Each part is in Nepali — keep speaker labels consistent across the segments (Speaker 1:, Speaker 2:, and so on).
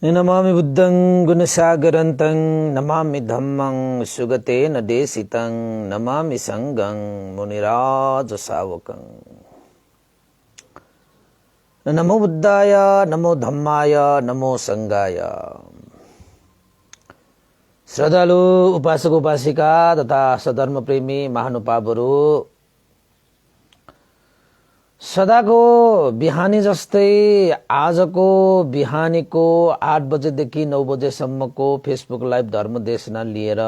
Speaker 1: नमामि बुद्धं गुणसागरन्तं नमामि धम्मं सुगतेन देशितं नमामि संघं मुनिराज सावकं। नमो बुद्धाय नमो धम्माय नमो संघाय। श्रद्धालु उपासक उपासिका तथा सधर्म प्रेमी महानुभावहरू, सदाको बिहानी जस्तै आजको बिहानीको 8 बजेदेखि 9 बजेसम्मको फेसबुक लाइभ धर्म देशना लिएर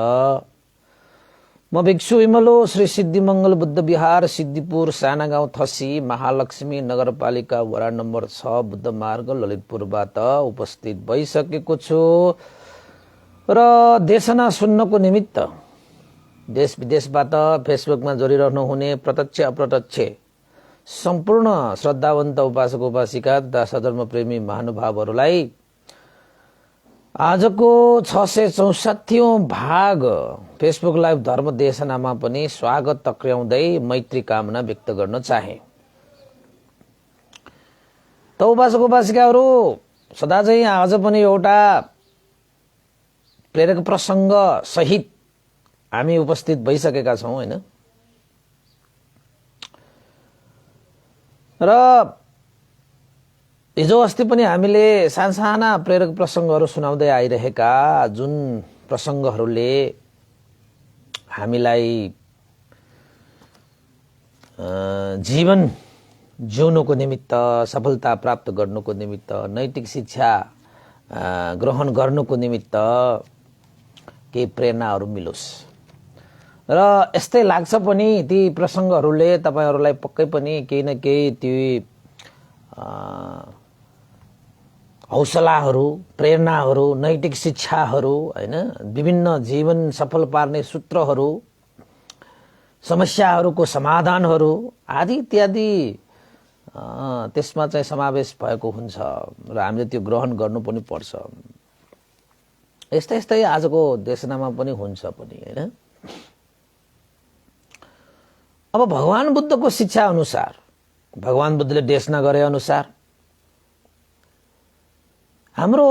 Speaker 1: म भिक्षु इमलो श्री सिद्धिमंगल बुद्ध विहार सिद्धिपुर साना गाउँ थसी महालक्ष्मी नगरपालिका वडा नम्बर 6 बुद्ध मार्ग ललितपुरबाट उपस्थित भइसकेको छु र देशना सुन्नको निमित्त देश विदेशबाट फेसबुकमा जोडिरहनु हुने प्रत्यक्ष अप्रत्यक्ष सम्पूर्ण श्रद्धावन्त उपासक उपासिका तथा सधर्म प्रेमी महानुभावहरूलाई आजको 664औं भाग फेसबुक लाइभ धर्म देशनामा पनि स्वागत टक्र्याउँदै मैत्री कामना व्यक्त गर्न चाहे। त उपासक उपासिकाहरू, सदा चाहिँ आज पनि एउटा प्रेरक प्रसंग सहित हामी उपस्थित भइसकेका छौं हैन। र हिजो अस्ति पनि हामीले सानसाना प्रेरक प्रसंगहरू सुनाउँदै आइरहेका जुन प्रसंगहरूले हामीलाई जीवन जिउनको निमित्त, सफलता प्राप्त गर्नुको निमित्त, नैतिक शिक्षा ग्रहण गर्नुको निमित्त केही प्रेरणाहरू मिलोस् र यस्तै लाग्छ पनि ती प्रसंगहरूले तपाईहरुलाई पक्कै पनि केही न केही ती हौसलाहरू, प्रेरणाहरू, नैतिक शिक्षाहरू हैन, विभिन्न जीवन सफल पार्ने सूत्रहरू, समस्याहरूको समाधानहरू आदि इत्यादि त्यसमा चाहिँ समावेश भएको हुन्छ र हामीले त्यो ग्रहण गर्नु पनि पर्छ। यस्तै यस्तै आजको देशनामा पनि हुन्छ पनि हैन। अब भगवान बुद्धको शिक्षा अनुसार, भगवान बुद्धले देशना गरे अनुसार हाम्रो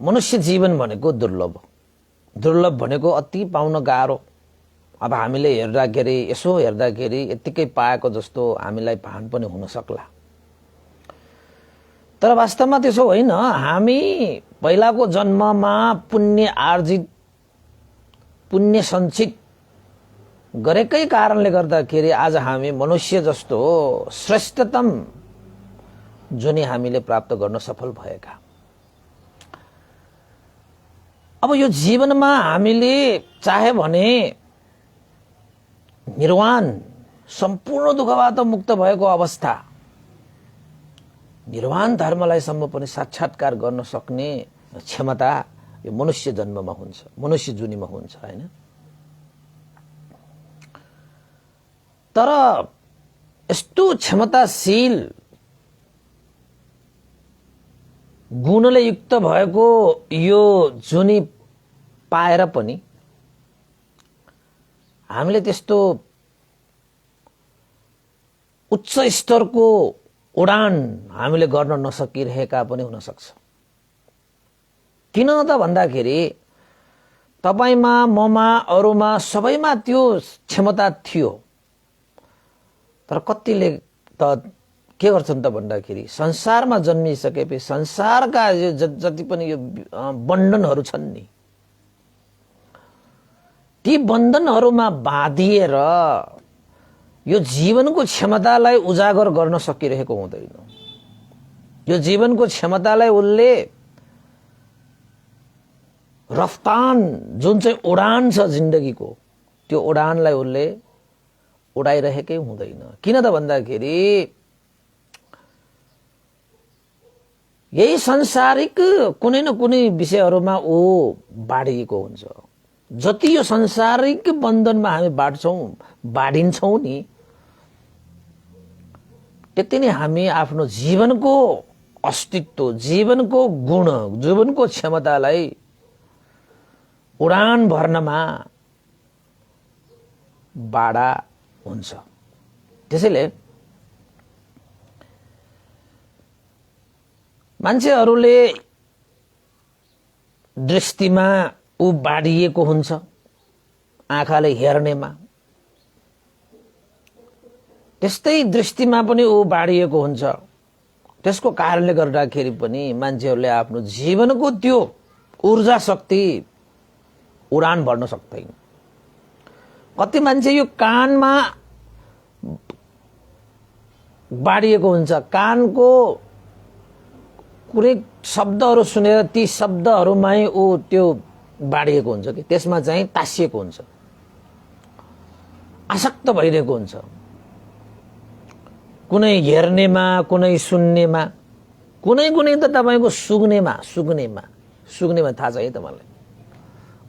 Speaker 1: मनुष्य जीवन भनेको दुर्लभ भनेको अति पाउन गाह्रो। अब हामीले हेर्दाखेरि, यसो हेर्दाखेरि यतिकै पाएको जस्तो हामीलाई भान पनि हुन सक्ला, तर वास्तवमा त्यसो होइन। हामी पहिलाको जन्ममा पुण्य आर्जित, पुण्य सञ्चित गरेकै कारणले गर्दाखेरि आज हामी मनुष्य जस्तो श्रेष्ठतम जुनी हामीले प्राप्त गर्न सफल भएका। अब यो जीवनमा हामीले चाहे भने निर्वाण, सम्पूर्ण दुःखबाट मुक्त भएको अवस्था, निर्वाण धर्मलाई सम्म पनि साक्षात्कार गर्न सक्ने क्षमता यो मनुष्य जन्ममा हुन्छ, मनुष्य जुनीमा हुन्छ हैन। तर यस्तो क्षमताशील गुणले युक्त भएको यो जुनी पाएर पनि हामीले त्यस्तो उच्च स्तरको उडान हामीले गर्न नसकिरहेका पनि हुन सक्छ। किन त भन्दाखेरि तपाईमा, ममा, अरूमा सबैमा त्यो क्षमता थियो, तर कतिले त के गर्छन् त भन्दाखेरि संसारमा जन्मिसकेपछि संसारका जति पनि यो बन्धनहरू छन् नि, ती बन्धनहरूमा बाँधिएर यो जीवनको क्षमतालाई उजागर गर्न सकिरहेको हुँदैन। यो जीवनको क्षमतालाई उनले रफ्तान, जुन चाहिँ उडान छ जिन्दगीको, त्यो उडानलाई उनले उडाइरहेकै हुँदैन। किन त भन्दाखेरि यही सांसारिक कुनै न कुनै विषयहरूमा ऊ बाँडिएको हुन्छ। जति यो सांसारिक बन्धनमा हामी बाँडिन्छौं नि, त्यति नै हामी आफ्नो जीवनको अस्तित्व, जीवनको गुण, जीवनको क्षमतालाई उडान भर्नमा बाडा हुन्छ। त्यसैले मान्छेहरूले दृष्टिमा ऊ बाडिएको हुन्छ, आँखाले हेर्नेमा। त्यस्तै दृष्टिमा पनि ऊ बाडिएको हुन्छ। त्यसको कारणले गर्दाखेरि पनि मान्छेहरूले आफ्नो जीवनको त्यो ऊर्जा शक्ति उडान भर्न सक्दैन। कति मान्छे यो कानमा बाडिएको हुन्छ, कानको कुनै शब्दहरू सुनेर ती शब्दहरूमै ऊ त्यो बाडिएको हुन्छ कि त्यसमा चाहिँ तासिएको हुन्छ, आसक्त भइरहेको हुन्छ। कुनै हेर्नेमा, कुनै सुन्नेमा, कुनै कुनै त तपाईको सुग्नेमा थाहा छ है तपाईलाई।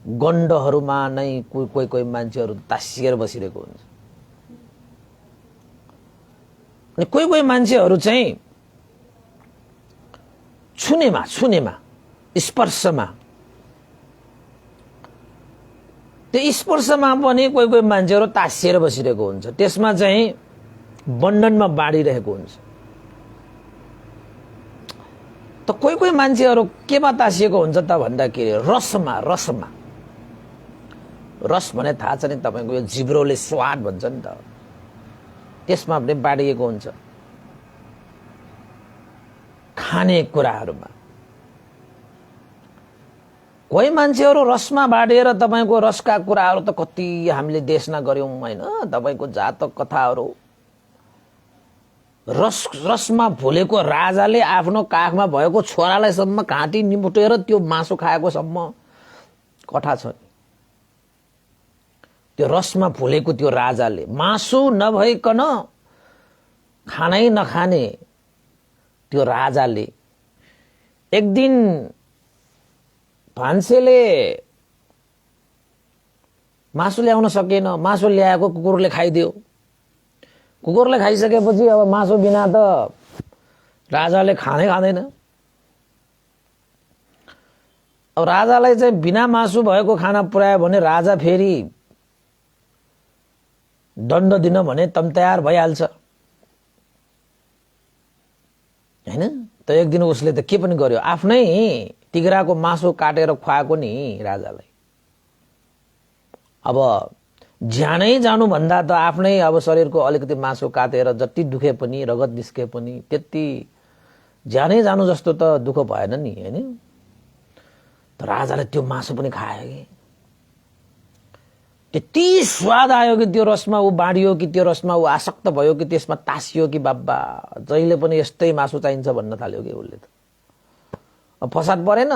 Speaker 1: गण्डहरूमा नै कोही कोही मान्छेहरू तासिएर बसिरहेको हुन्छ। अनि कोही कोही मान्छेहरू चाहिँ छुनेमा, स्पर्शमा, त्यो स्पर्शमा पनि कोही कोही मान्छेहरू तासिएर बसिरहेको हुन्छ। त्यसमा चाहिँ बन्धनमा बाडिरहेको हुन्छ। त कोही कोही मान्छेहरू केमा तासिएको हुन्छ त भन्दाखेरि रसमा। रस भने थाहा छ नि तपाईको, यो जिब्रोले स्वाद भन्छ नि त, त्यसमा पनि बाडिएको हुन्छ। खाने कुराहरूमा कोही मान्छेहरू रसमा बाडिएर तपाईको रसका कुराहरू त कति हामीले देशना गर्यौं हैन। तपाईको जातक कथाहरू, रसमा भुलेको राजाले आफ्नो काखमा भएको छोरालाई सम्म घाँटी निमुटेर त्यो मासु खाएको सम्म कथा छ। त्यो रसमा भुलेको त्यो राजाले मासु नभइकन खानै नखाने त्यो राजाले एक दिन भान्सेले मासु ल्याउन सकेन, मासु ल्याएको कुकुरले खाइदियो। कुकुरले खाइसकेपछि अब मासु बिना त राजाले खाँदैन। अब राजालाई चाहिँ बिना मासु भएको खाना पुर्यायो भने राजा फेरि दण्ड दिन भने तम तयार भइहाल्छ हैन। त एक दिन उसले त के पनि गर्यो, आफ्नै तिग्राको मासु काटेर खुवाएको नि राजालाई। अब ज्यानै जानु भन्दा त आफ्नै अब शरीरको अलिकति मासु काटेर जति दुखे पनि, रगत निस्के पनि त्यति ज्यानै जानु जस्तो त दुःख भएन नि हैन। त राजाले त्यो मासु पनि खायो कि त्यति स्वाद आयो कि त्यो रसमा ऊ बाडियो कि त्यो रसमा ऊ आसक्त भयो कि त्यसमा तासियो कि बाबा जहिले पनि यस्तै मासु चाहिन्छ भन्न थाल्यो कि उसले। त अब फसाद परेन।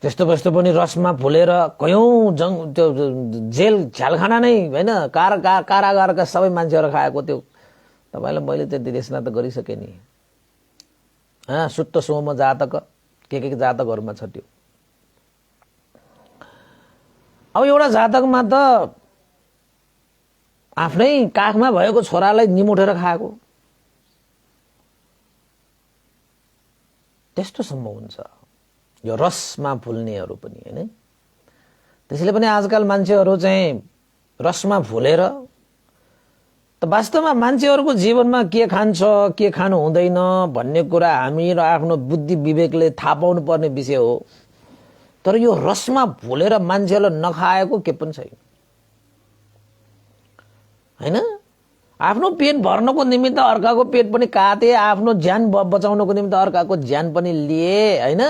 Speaker 1: त्यस्तो पनि रसमा भुलेर कयौं त्यो जेल झ्यालखाना नै हैन, कारागारका सबै मान्छेहरू खाएको त्यो तपाईलाई मैले त्यति देशना त गरिसके नि। सुत्त सोम जातक के जातकहरुमा छ त्यो। अब एउटा जातकमा त आफ्नै काखमा भएको छोरालाई निमुटेर खाएको, त्यस्तो सम्भव हुन्छ यो रसमा भुल्नेहरू पनि हैन। त्यसैले पनि आजकल मान्छेहरू चाहिँ रसमा भुलेर त वास्तवमा मान्छेहरूको जीवनमा के खान्छ के खानु हुँदैन भन्ने कुरा हामी र आफ्नो बुद्धि विवेकले थाहा पाउनु पर्ने विषय हो। तर यो रसमा भुलेर मान्छेले नखाएको के पनि छैन हैन। आफ्नो पेट भर्नको निमित्त अर्काको पेट पनि काटे, आफ्नो ज्यान बचाउनको निमित्त अर्काको ज्यान पनि लिए हैन।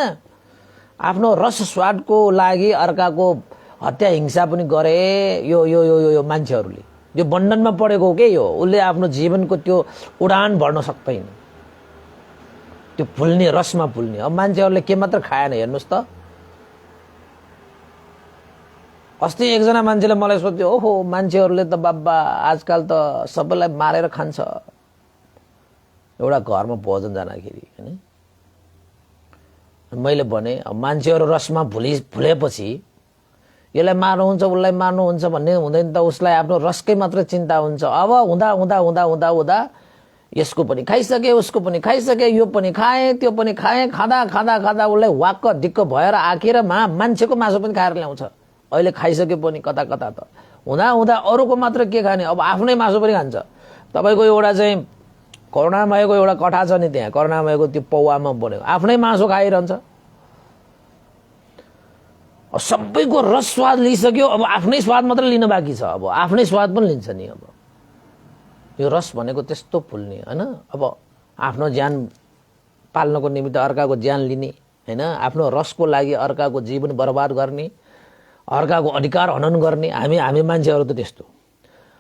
Speaker 1: आफ्नो रस स्वादको लागि अर्काको हत्या हिंसा पनि गरे। यो यो यो यो मान्छेहरूले यो बन्धनमा परेको के यो, उसले आफ्नो जीवनको त्यो उडान भर्न सक्दैन, त्यो भुल्ने रसमा भुल्ने। अब मान्छेहरूले के मात्र खाएन हेर्नुस् त। अस्ति एकजना मान्छेले मलाई सोध्यो, ओहो मान्छेहरूले त बाबा आजकल त सबैलाई मारेर खान्छ एउटा घरमा भोजन जाँदाखेरि हैन। मैले भने अब मान्छेहरू रसमा भुलेपछि यसलाई मार्नुहुन्छ उसलाई मार्नुहुन्छ भन्ने हुँदैन त। उसलाई आफ्नो रसकै मात्र चिन्ता हुन्छ। अब हुँदा हुँदा हुँदा हुँदा हुँदा यसको पनि खाइसके, उसको पनि खाइसके, यो पनि खाए, त्यो पनि खाए, खाँदा खाँदा खाँदा उसलाई वाक्क दिक्क भएर आखिर मान्छेको मासु पनि खाएर ल्याउँछ। अहिले खाइसके पनि कता कता त हुँदा हुँदा अरूको मात्र के खाने, अब आफ्नै मासु पनि खान्छ। तपाईको एउटा चाहिँ करुणामयको एउटा कथा छ नि, त्यहाँ करुणामयको त्यो पौवामा बनेको आफ्नै मासु खाइरहन्छ। सबैको रस स्वाद लिइसक्यो, अब आफ्नै स्वाद मात्र लिन बाँकी छ। अब आफ्नै स्वाद पनि लिन्छ नि। अब यो रस भनेको त्यस्तो फुल्ने हैन। अब आफ्नो ज्यान पाल्नको निमित्त अर्काको ज्यान लिने हैन, आफ्नो रसको लागि अर्काको जीवन बर्बाद गर्ने, अर्काको अधिकार हनन गर्ने हामी मान्छेहरू त त्यस्तो।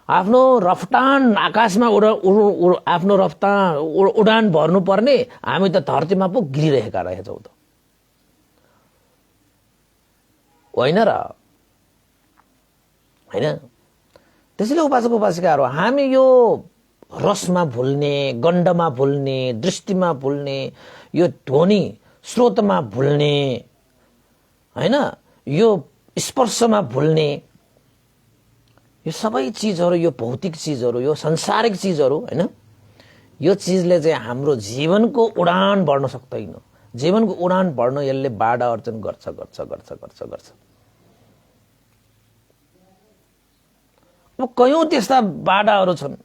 Speaker 1: आफ्नो रफ्तान आकाशमा आफ्नो रफ्तान उडान भर्नु पर्ने हामी त धरतीमा पो गिरिरहेका रहेछौँ त होइन र हैन। त्यसैले उपासक उपासिकाहरू हामी यो रसमा भुल्ने, गण्डमा भुल्ने, दृष्टिमा भुल्ने, यो ध्वनि स्रोतमा भुल्ने हैन, यो स्पर्शमा भुल्ने, यो सबै चीजहरू, यो भौतिक चीजहरू, यो संसारिक चीजहरू हैन, यो चीजले चाहिँ हाम्रो जीवनको उडान बढ्न सक्दैन। जीवनको उडान बढ्न यसले बाधा अर्जन गर्छ गर्छ गर्छ गर्छ गर्छ। अब कयौं त्यस्ता बाधाहरू छन्।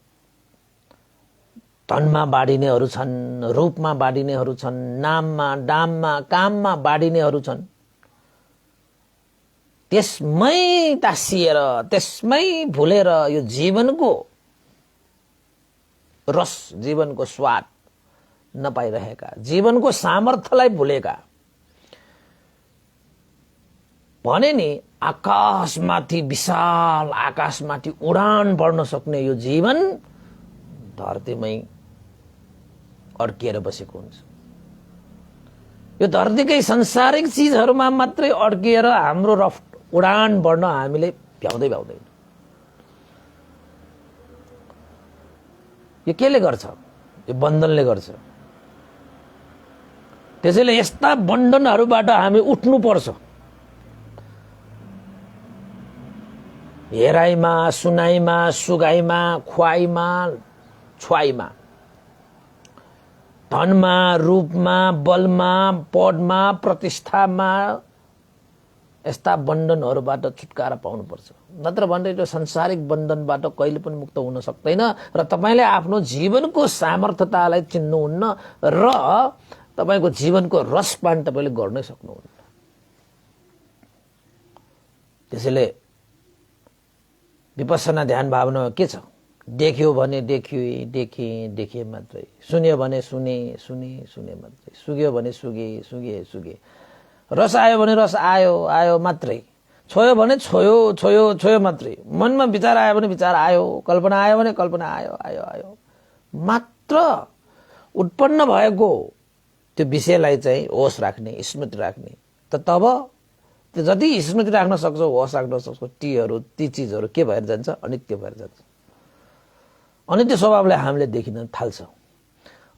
Speaker 1: धनमा बाढिनेहरू छन्, रूपमा बाढिनेहरू छन्, नाममा, दाममा, काममा बाढिनेहरू छन्। त्यसमै तासिएर, त्यसमै भुलेर यो जीवनको रस, जीवनको स्वाद नपाइरहेका, जीवनको सामर्थ्यलाई भुलेका, भने नि आकाशमाथि, विशाल आकाशमाथि उडान बढ्न सक्ने यो जीवन धरतीमै अड्किएर बसेको हुन्छ। यो धरतीकै सांसारिक चीजहरूमा मात्रै अड्किएर हाम्रो उडान बढ्न हामीले भ्याउँदै भ्याउँदैन। यो केले गर्छ? यो बन्धनले गर्छ। त्यसैले यस्ता बन्धनहरूबाट हामी उठ्नु पर्छ। हेराइमा, सुनाइमा, सुगाइमा, खुवाइमा, छुवाइमा, धनमा, रूपमा, बलमा, पदमा, प्रतिष्ठामा, यस्ता बन्धनहरूबाट छुटकारा पाउनुपर्छ। नत्र भने त्यो संसारिक बन्धनबाट कहिले पनि मुक्त हुन सक्दैन र तपाईले आफ्नो जीवनको सामर्थ्यतालाई चिन्नुहुन्न र तपाईको जीवनको रसपान तपाईले गर्नै सक्नुहुन्न। त्यसैले विपස්සना ध्यान भावनामा के छ? देख्यो भने देखे मात्रै, सुन्यो भने सुने मात्रै, सुग्यो भने सुगे, रस आयो भने रस आयो मात्रै, छोयो भने छोयो मात्रै, मनमा विचार आयो भने विचार आयो, कल्पना आयो भने कल्पना आयो मात्र उत्पन्न भएको त्यो विषयलाई चाहिँ होस राख्ने, स्मृति राख्ने। तब त्यो जति स्मृति राख्न सक्छौ, होस राख्न सक्छौ, ती चीजहरू के भएर जान्छ? अनित्य भएर जान्छ। अनित्य स्वभावलाई हामीले देखिन थाल्छ।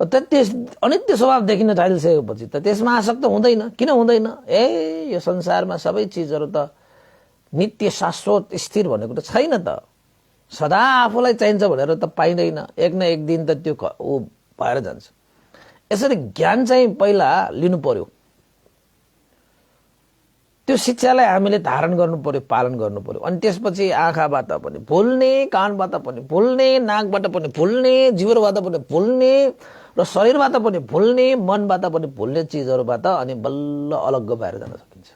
Speaker 1: त्यस अनित्य स्वभाव देखिन थालिसकेपछि त त्यसमा आसक्त हुँदैन। किन हुँदैन? यो संसारमा सबै चीजहरू त नित्य शाश्वत स्थिर भनेको त छैन त। सदा आफूलाई चाहिन्छ भनेर त पाइँदैन। एक न एक दिन त त्यो भएर जान्छ। यसरी ज्ञान चाहिँ पहिला लिनु पर्यो। त्यो शिक्षालाई हामीले धारण गर्नु पर्यो, पालन गर्नु पर्यो। अनि त्यसपछि आँखाबाट पनि भुल्ने, कानबाट पनि भुल्ने, नाकबाट पनि भुल्ने, जिब्रोबाट पनि भुल्ने र शरीरबाट पनि भुल्ने, मनबाट पनि भुल्ने चीजहरूबाट अनि बल्ल अलग्ग भएर जान सकिन्छ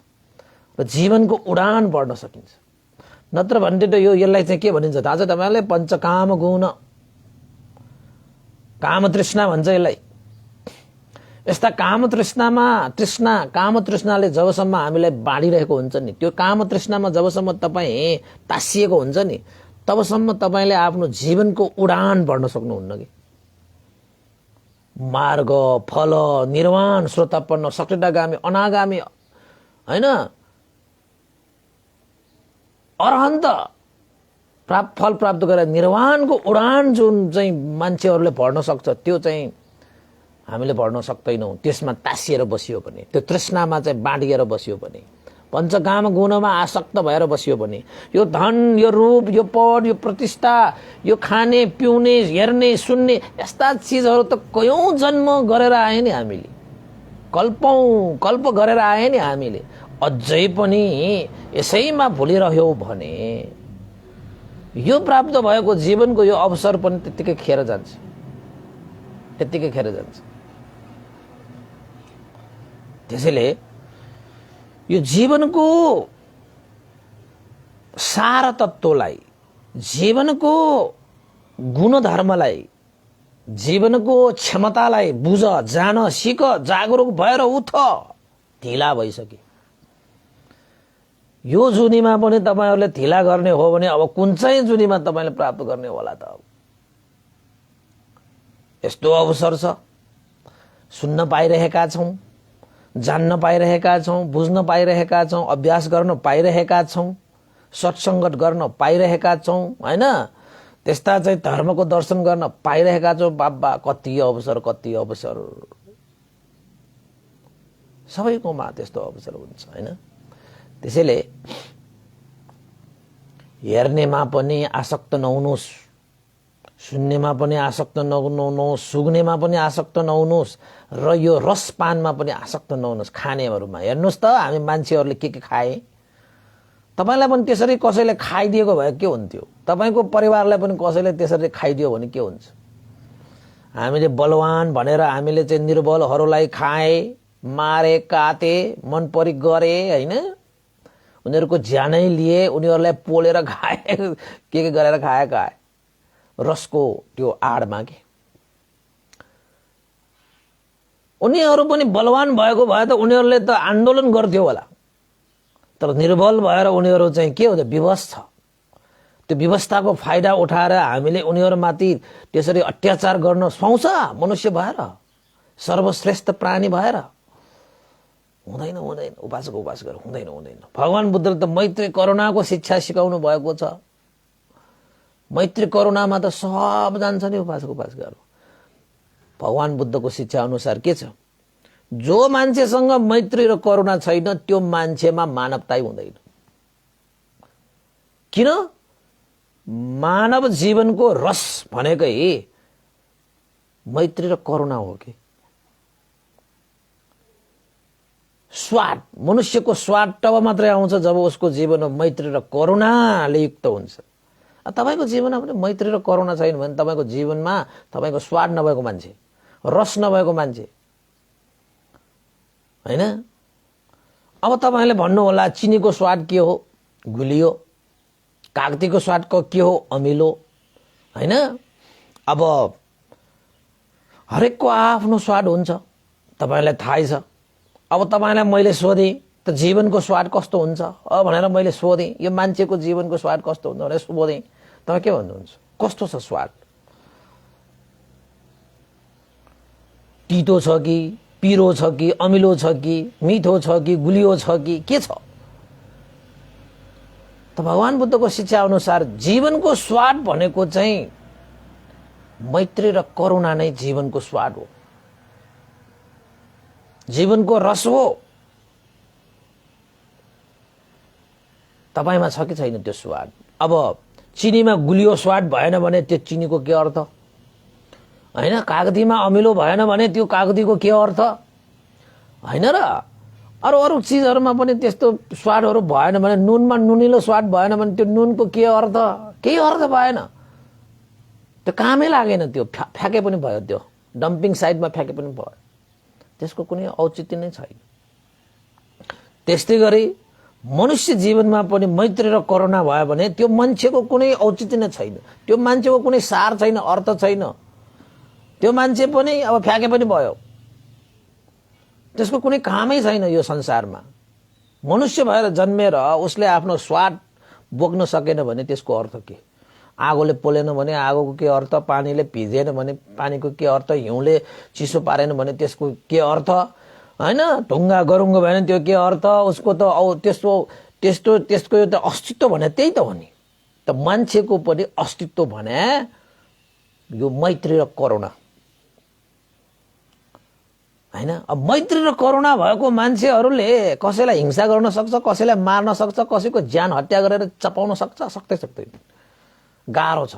Speaker 1: र जीवनको उडान बढ्न सकिन्छ। नत्र भने त यसलाई चाहिँ के भनिन्छ थाहा छ तपाईहरुले? पञ्चकाम गुण, काम तृष्णा भन्छ यसलाई। यस्ता काम तृष्णाले जबसम्म हामीलाई बाँडिरहेको हुन्छ नि, त्यो काम तृष्णामा जबसम्म तपाईँ तासिएको हुन्छ नि, तबसम्म तपाईले आफ्नो जीवनको उडान बढ्न सक्नुहुन्न कि। मार्ग, फल, निर्वाण, श्रोतापन्न, सकृतगामी, अनागामी हैन, अरहन्त फल प्राप्त गरेर निर्वाणको उडान जुन चाहिँ मान्छेहरूले भर्न सक्छ, त्यो चाहिँ हामीले भर्न सक्दैनौं। त्यसमा तासिएर बसियो भने, त्यो तृष्णामा चाहिँ बाँडिएर बसियो भने, पञ्चकाम गुणमा आसक्त भएर बसियो भने, यो धन, यो रूप, यो पद, यो प्रतिष्ठा, यो खाने, पिउने, हेर्ने, सुन्ने, यस्ता चीजहरू त कयौं जन्म गरेर आए नि हामीले, कल्प गरेर आए नि हामीले। अझै पनि यसैमा भुलिरह्यौ भने यो प्राप्त भएको जीवनको यो अवसर पनि त्यतिकै खेर जान्छ। त्यसैले यो जीवनको सार तत्त्वलाई, जीवनको गुणधर्मलाई, जीवनको क्षमतालाई बुझ, जान, सिक, जागरुक भएर उठ। ढिला भइसके। यो जुनीमा पनि तपाईहरुले ढिला गर्ने हो भने अब कुन चाहिँ जुनीमा तपाईले प्राप्त गर्ने होला त? अब यस्तो अवसर छ, सुन्न पाइरहेका छौं, जान्न पाइरहेका छौं, बुझ्न पाइरहेका छौं, अभ्यास गर्न पाइरहेका छौं, सत्संगत गर्न पाइरहेका छौं, हैन? त्यस्ता चाहिँ धर्मको दर्शन गर्न पाइरहेका छौं। बाबा कति अवसर, कति अवसर। सबैकोमा त्यस्तो अवसर हुन्छ, हैन? त्यसैले हेर्नेमा पनि आसक्त नहुनुस्, सुन्नेमा पनि आसक्त नहुनुस्, सुग्नेमा पनि आसक्त नहुनुस्, र यो रसपानमा पनि आसक्त नहुनुस्। खानेहरुमा हेर्नुस् त, हामी मान्छेहरुले के खाए? तपाईलाई पनि त्यसरी कसैले खाइदिएको भए के हुन्थ्यो? तपाईको परिवारलाई पनि कसैले त्यसरी खाइदियो भने के हुन्छ? हामीले बलवान भनेर हामीले चाहिँ निर्बलहरुलाई खाए, मारे, काटे, मन परी गरे, हैन? उनीहरुको ज्यानै लिए, उनीहरुलाई पोलेर खाए, के गरेर खाए? रसको त्यो आडमा के। उनीहरु पनि बलवान भएको भए त उनीहरुले त आन्दोलन गर्थ्यो होला, तर निर्बल भएर उनीहरु चाहिँ के हो त? विवश छ। त्यो व्यवस्थाको फाइदा उठाएर हामीले उनीहरुमाथि त्यसरी अत्याचार गर्न सुहाउँछ मनुष्य भएर, सर्वश्रेष्ठ प्राणी भएर? हुँदैन, हुँदैन। उपासक उपास गर, हुँदैन, हुँदैन। भगवान बुद्धले त मैत्री करुणाको शिक्षा सिकाउनु भएको छ। मैत्री करुणामा त सब जान्छ नि उपासक उपास गर। भगवान बुद्धको शिक्षा अनुसार के छ? जो मान्छेसँग मैत्री र करुणा छैन त्यो मान्छेमा मानवताई हुँदैन। किन? मानव जीवनको रस भनेकै मैत्री र करुणा हो कि स्वाद। मनुष्यको स्वाद तब मात्रै आउँछ जब उसको जीवनमा मैत्री र करुणाले युक्त हुन्छ। तपाईको जीवनमा पनि मैत्री र करुणा छैन भने तपाईको जीवनमा तपाईको स्वाद नभएको मान्छे, रस नभएको मान्छे, हैन? अब तपाईले भन्नु होला चिनीको स्वाद के हो? गुलियो। कागतीको स्वाद के हो? अमिलो, हैन? अब हरेकको आफ्नो स्वाद हुन्छ, तपाईलाई थाहै छ। अब तपाईलाई मैले सोधे त जीवनको स्वाद कस्तो हुन्छ भनेर मैले सोधे, यो मान्छेको जीवनको स्वाद कस्तो हुन्छ भनेर सोधे, तपाई के भन्नुहुन्छ? कस्तो छ स्वाद? तीतो छ कि, पिरो छ कि, अमिलो छ कि, मिठो छ कि, गुलियो छ कि, के छ? त भगवान बुद्धको शिक्षा अनुसार जीवनको स्वाद भनेको चाहिँ मैत्री र करुणा नै जीवनको स्वाद हो, जीवनको रस हो। तपाईमा छ कि छैन त्यो स्वाद? अब चिनीमा गुलियो स्वाद भएन भने त्यो चिनीको के अर्थ, हैन? कागतीमा अमिलो भएन भने त्यो कागतीको के अर्थ, हैन? र अरु चीजहरुमा पनि त्यस्तो स्वादहरु भएन भने, नुनमा नुनिलो स्वाद भएन भने त्यो नुनको के अर्थ? केही अर्थ भएन। त्यो कामै लागेन, त्यो फ्याके पनि भयो, त्यो डम्पिङ साइडमा फ्याके पनि भयो, त्यसको कुनै औचित्य नै छैन। त्यस्तै गरी मनुष्य जीवनमा पनि मैत्री र करुणा भयो भने त्यो मान्छेको कुनै औचित्य नै छैन, त्यो मान्छेको कुनै सार छैन, अर्थ छैन। त्यो मान्छे पनि अब फ्याके पनि भयो, त्यसको कुनै कामै छैन यो संसारमा। मनुष्य भएर जन्मेर उसले आफ्नो स्वाद बोक्न सकेन भने त्यसको अर्थ के? आगोले पोलेन भने आगोको के अर्थ? पानीले भिजेन भने पानीको के अर्थ? हिउँले चिसो पारेन भने त्यसको के अर्थ, हैन? ढुङ्गा गरुङ्गो भएन त्यो के अर्थ? उसको त त्यसको यो त अस्तित्व भने त्यही त हो नि। त मान्छेको पनि अस्तित्व भने यो मैत्री र करुणा, हैन? अब मैत्री र करुणा भएको मान्छेहरूले कसैलाई हिंसा गर्न सक्छ, कसैलाई मार्न सक्छ, कसैको ज्यान हत्या गरेर चपाउन सक्छ? सक्दै सक्दैन, गाह्रो छ,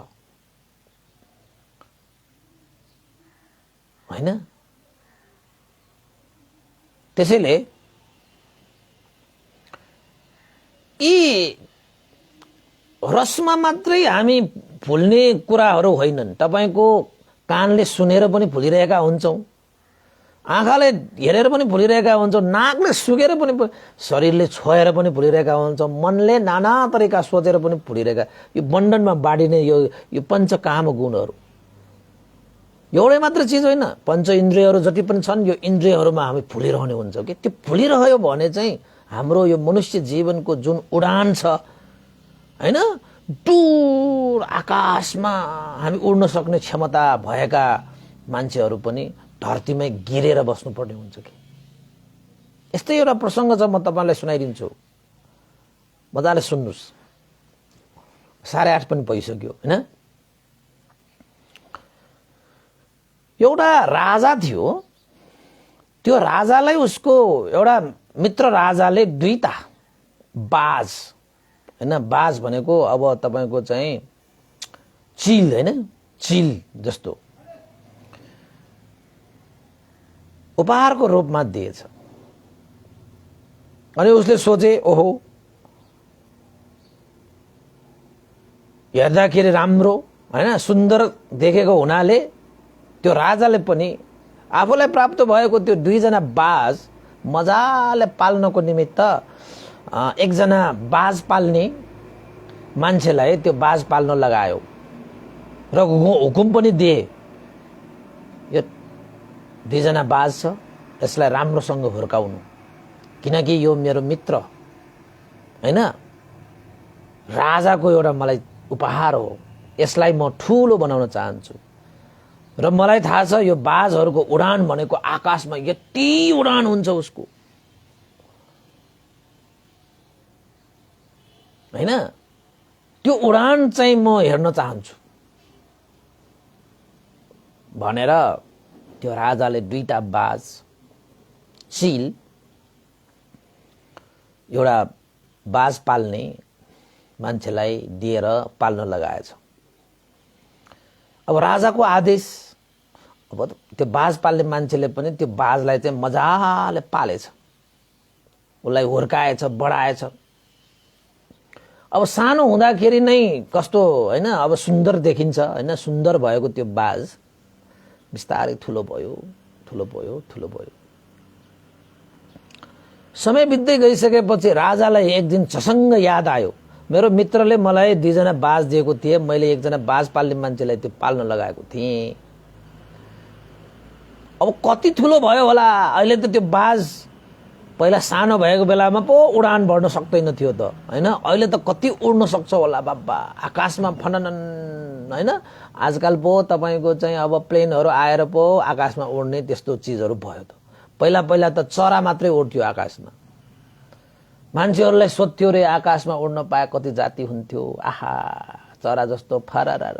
Speaker 1: हैन? त्यसैले यी रसमा मात्रै हामी भुल्ने कुराहरू होइनन्। तपाईको कानले सुनेर पनि भुलिरहेका हुन्छौं, आँखाले हेरेर पनि भुलिरहेका हुन्छौँ, नाकले सुकेर पनि, शरीरले छोएर पनि भुलिरहेका हुन्छौँ, मनले नाना तरिका सोचेर पनि भुलिरहेका। यो बन्डनमा बाँडिने यो पञ्चकाम गुणहरू एउटै मात्र चिज होइन। पञ्च इन्द्रियहरू जति पनि छन् यो इन्द्रियहरूमा हामी भुलिरहने हुन्छ कि त्यो भुलिरह्यो भने चाहिँ हाम्रो यो मनुष्य जीवनको जुन उडान छ हैन, दूर आकाशमा हामी उड्न सक्ने क्षमता भएका मान्छेहरू पनि धरतीमै गिरेर बस्नुपर्ने हुन्छ कि। यस्तै एउटा प्रसङ्ग छ, म तपाईँलाई सुनाइदिन्छु, मजाले सुन्नुहोस्। 8:30 पनि भइसक्यो हैन। एउटा राजा थियो, त्यो राजालाई उसको एउटा मित्र राजाले 2टा बाज हैन, बाज भनेको अब तपाईको चाहिँ चिल हैन, चिल जस्तो उपहारको रूपमा दिएछ। अनि उसले सोचे ओहो हेर्दाखेरि राम्रो हैन, सुन्दर देखेको हुनाले त्यो राजाले पनि आफूलाई प्राप्त भएको त्यो 2जना बाज मजाले पाल्नको निमित्त एकजना बाज पाल्ने मान्छेलाई त्यो बाज पाल्न लगायो र हुकुम पनि दिए, यो 2जना बाज छ, यसलाई राम्रोसँग हुर्काउनु, किनकि यो मेरो मित्र हैन, राजाको एउटा मलाई उपहार हो, यसलाई म ठूलो बनाउन चाहन्छु। र मलाई थाहा छ यो बाजहरूको उडान भनेको आकाशमा यति उडान हुन्छ उसको हैन, त्यो उडान चाहिँ म हेर्न चाहन्छु भनेर त्यो राजाले 2टा बाज चिल एउटा बाज पाल्ने मान्छेलाई दिएर पाल्न लगाएछ। अब राजाको आदेश, अब त्यो बाज पाल्ने मान्छेले पनि त्यो बाजलाई चाहिँ मजाले पालेछ, उसलाई हुर्काएछ, बढाएछ। अब सानो हुँदाखेरि नै कस्तो हैन, अब सुन्दर देखिन्छ हैन, सुन्दर भएको त्यो बाज बिस्तारै ठुलो भयो, ठुलो भयो, ठुलो भयो। समय बित्दै गइसकेपछि राजालाई एक दिन झसङ्ग याद आयो, मेरो मित्रले मलाई 2जना बाज दिएको थिए, मैले एकजना बाज पाल्ने मान्छेलाई त्यो पाल्न लगाएको थिएँ। अब कति ठुलो भयो होला, अहिले त त्यो बाज पहिला सानो भएको बेलामा पो उडान बढ्न सक्दैन थियो त हैन, अहिले त कति उड्न सक्छ होला बाबा, आकाशमा फननन हैन। आजकल पो तपाईको चाहिँ अब प्लेनहरू आएर पो आकाशमा उड्ने त्यस्तो चीजहरू भयो त। पहिला पहिला त चरा मात्रै उड्थ्यो आकाशमा। मान्छेहरूलाई सोध्थ्यो रे आकाशमा उड्न पाए कति जाति हुन्थ्यो, आहा चरा जस्तो फरारा।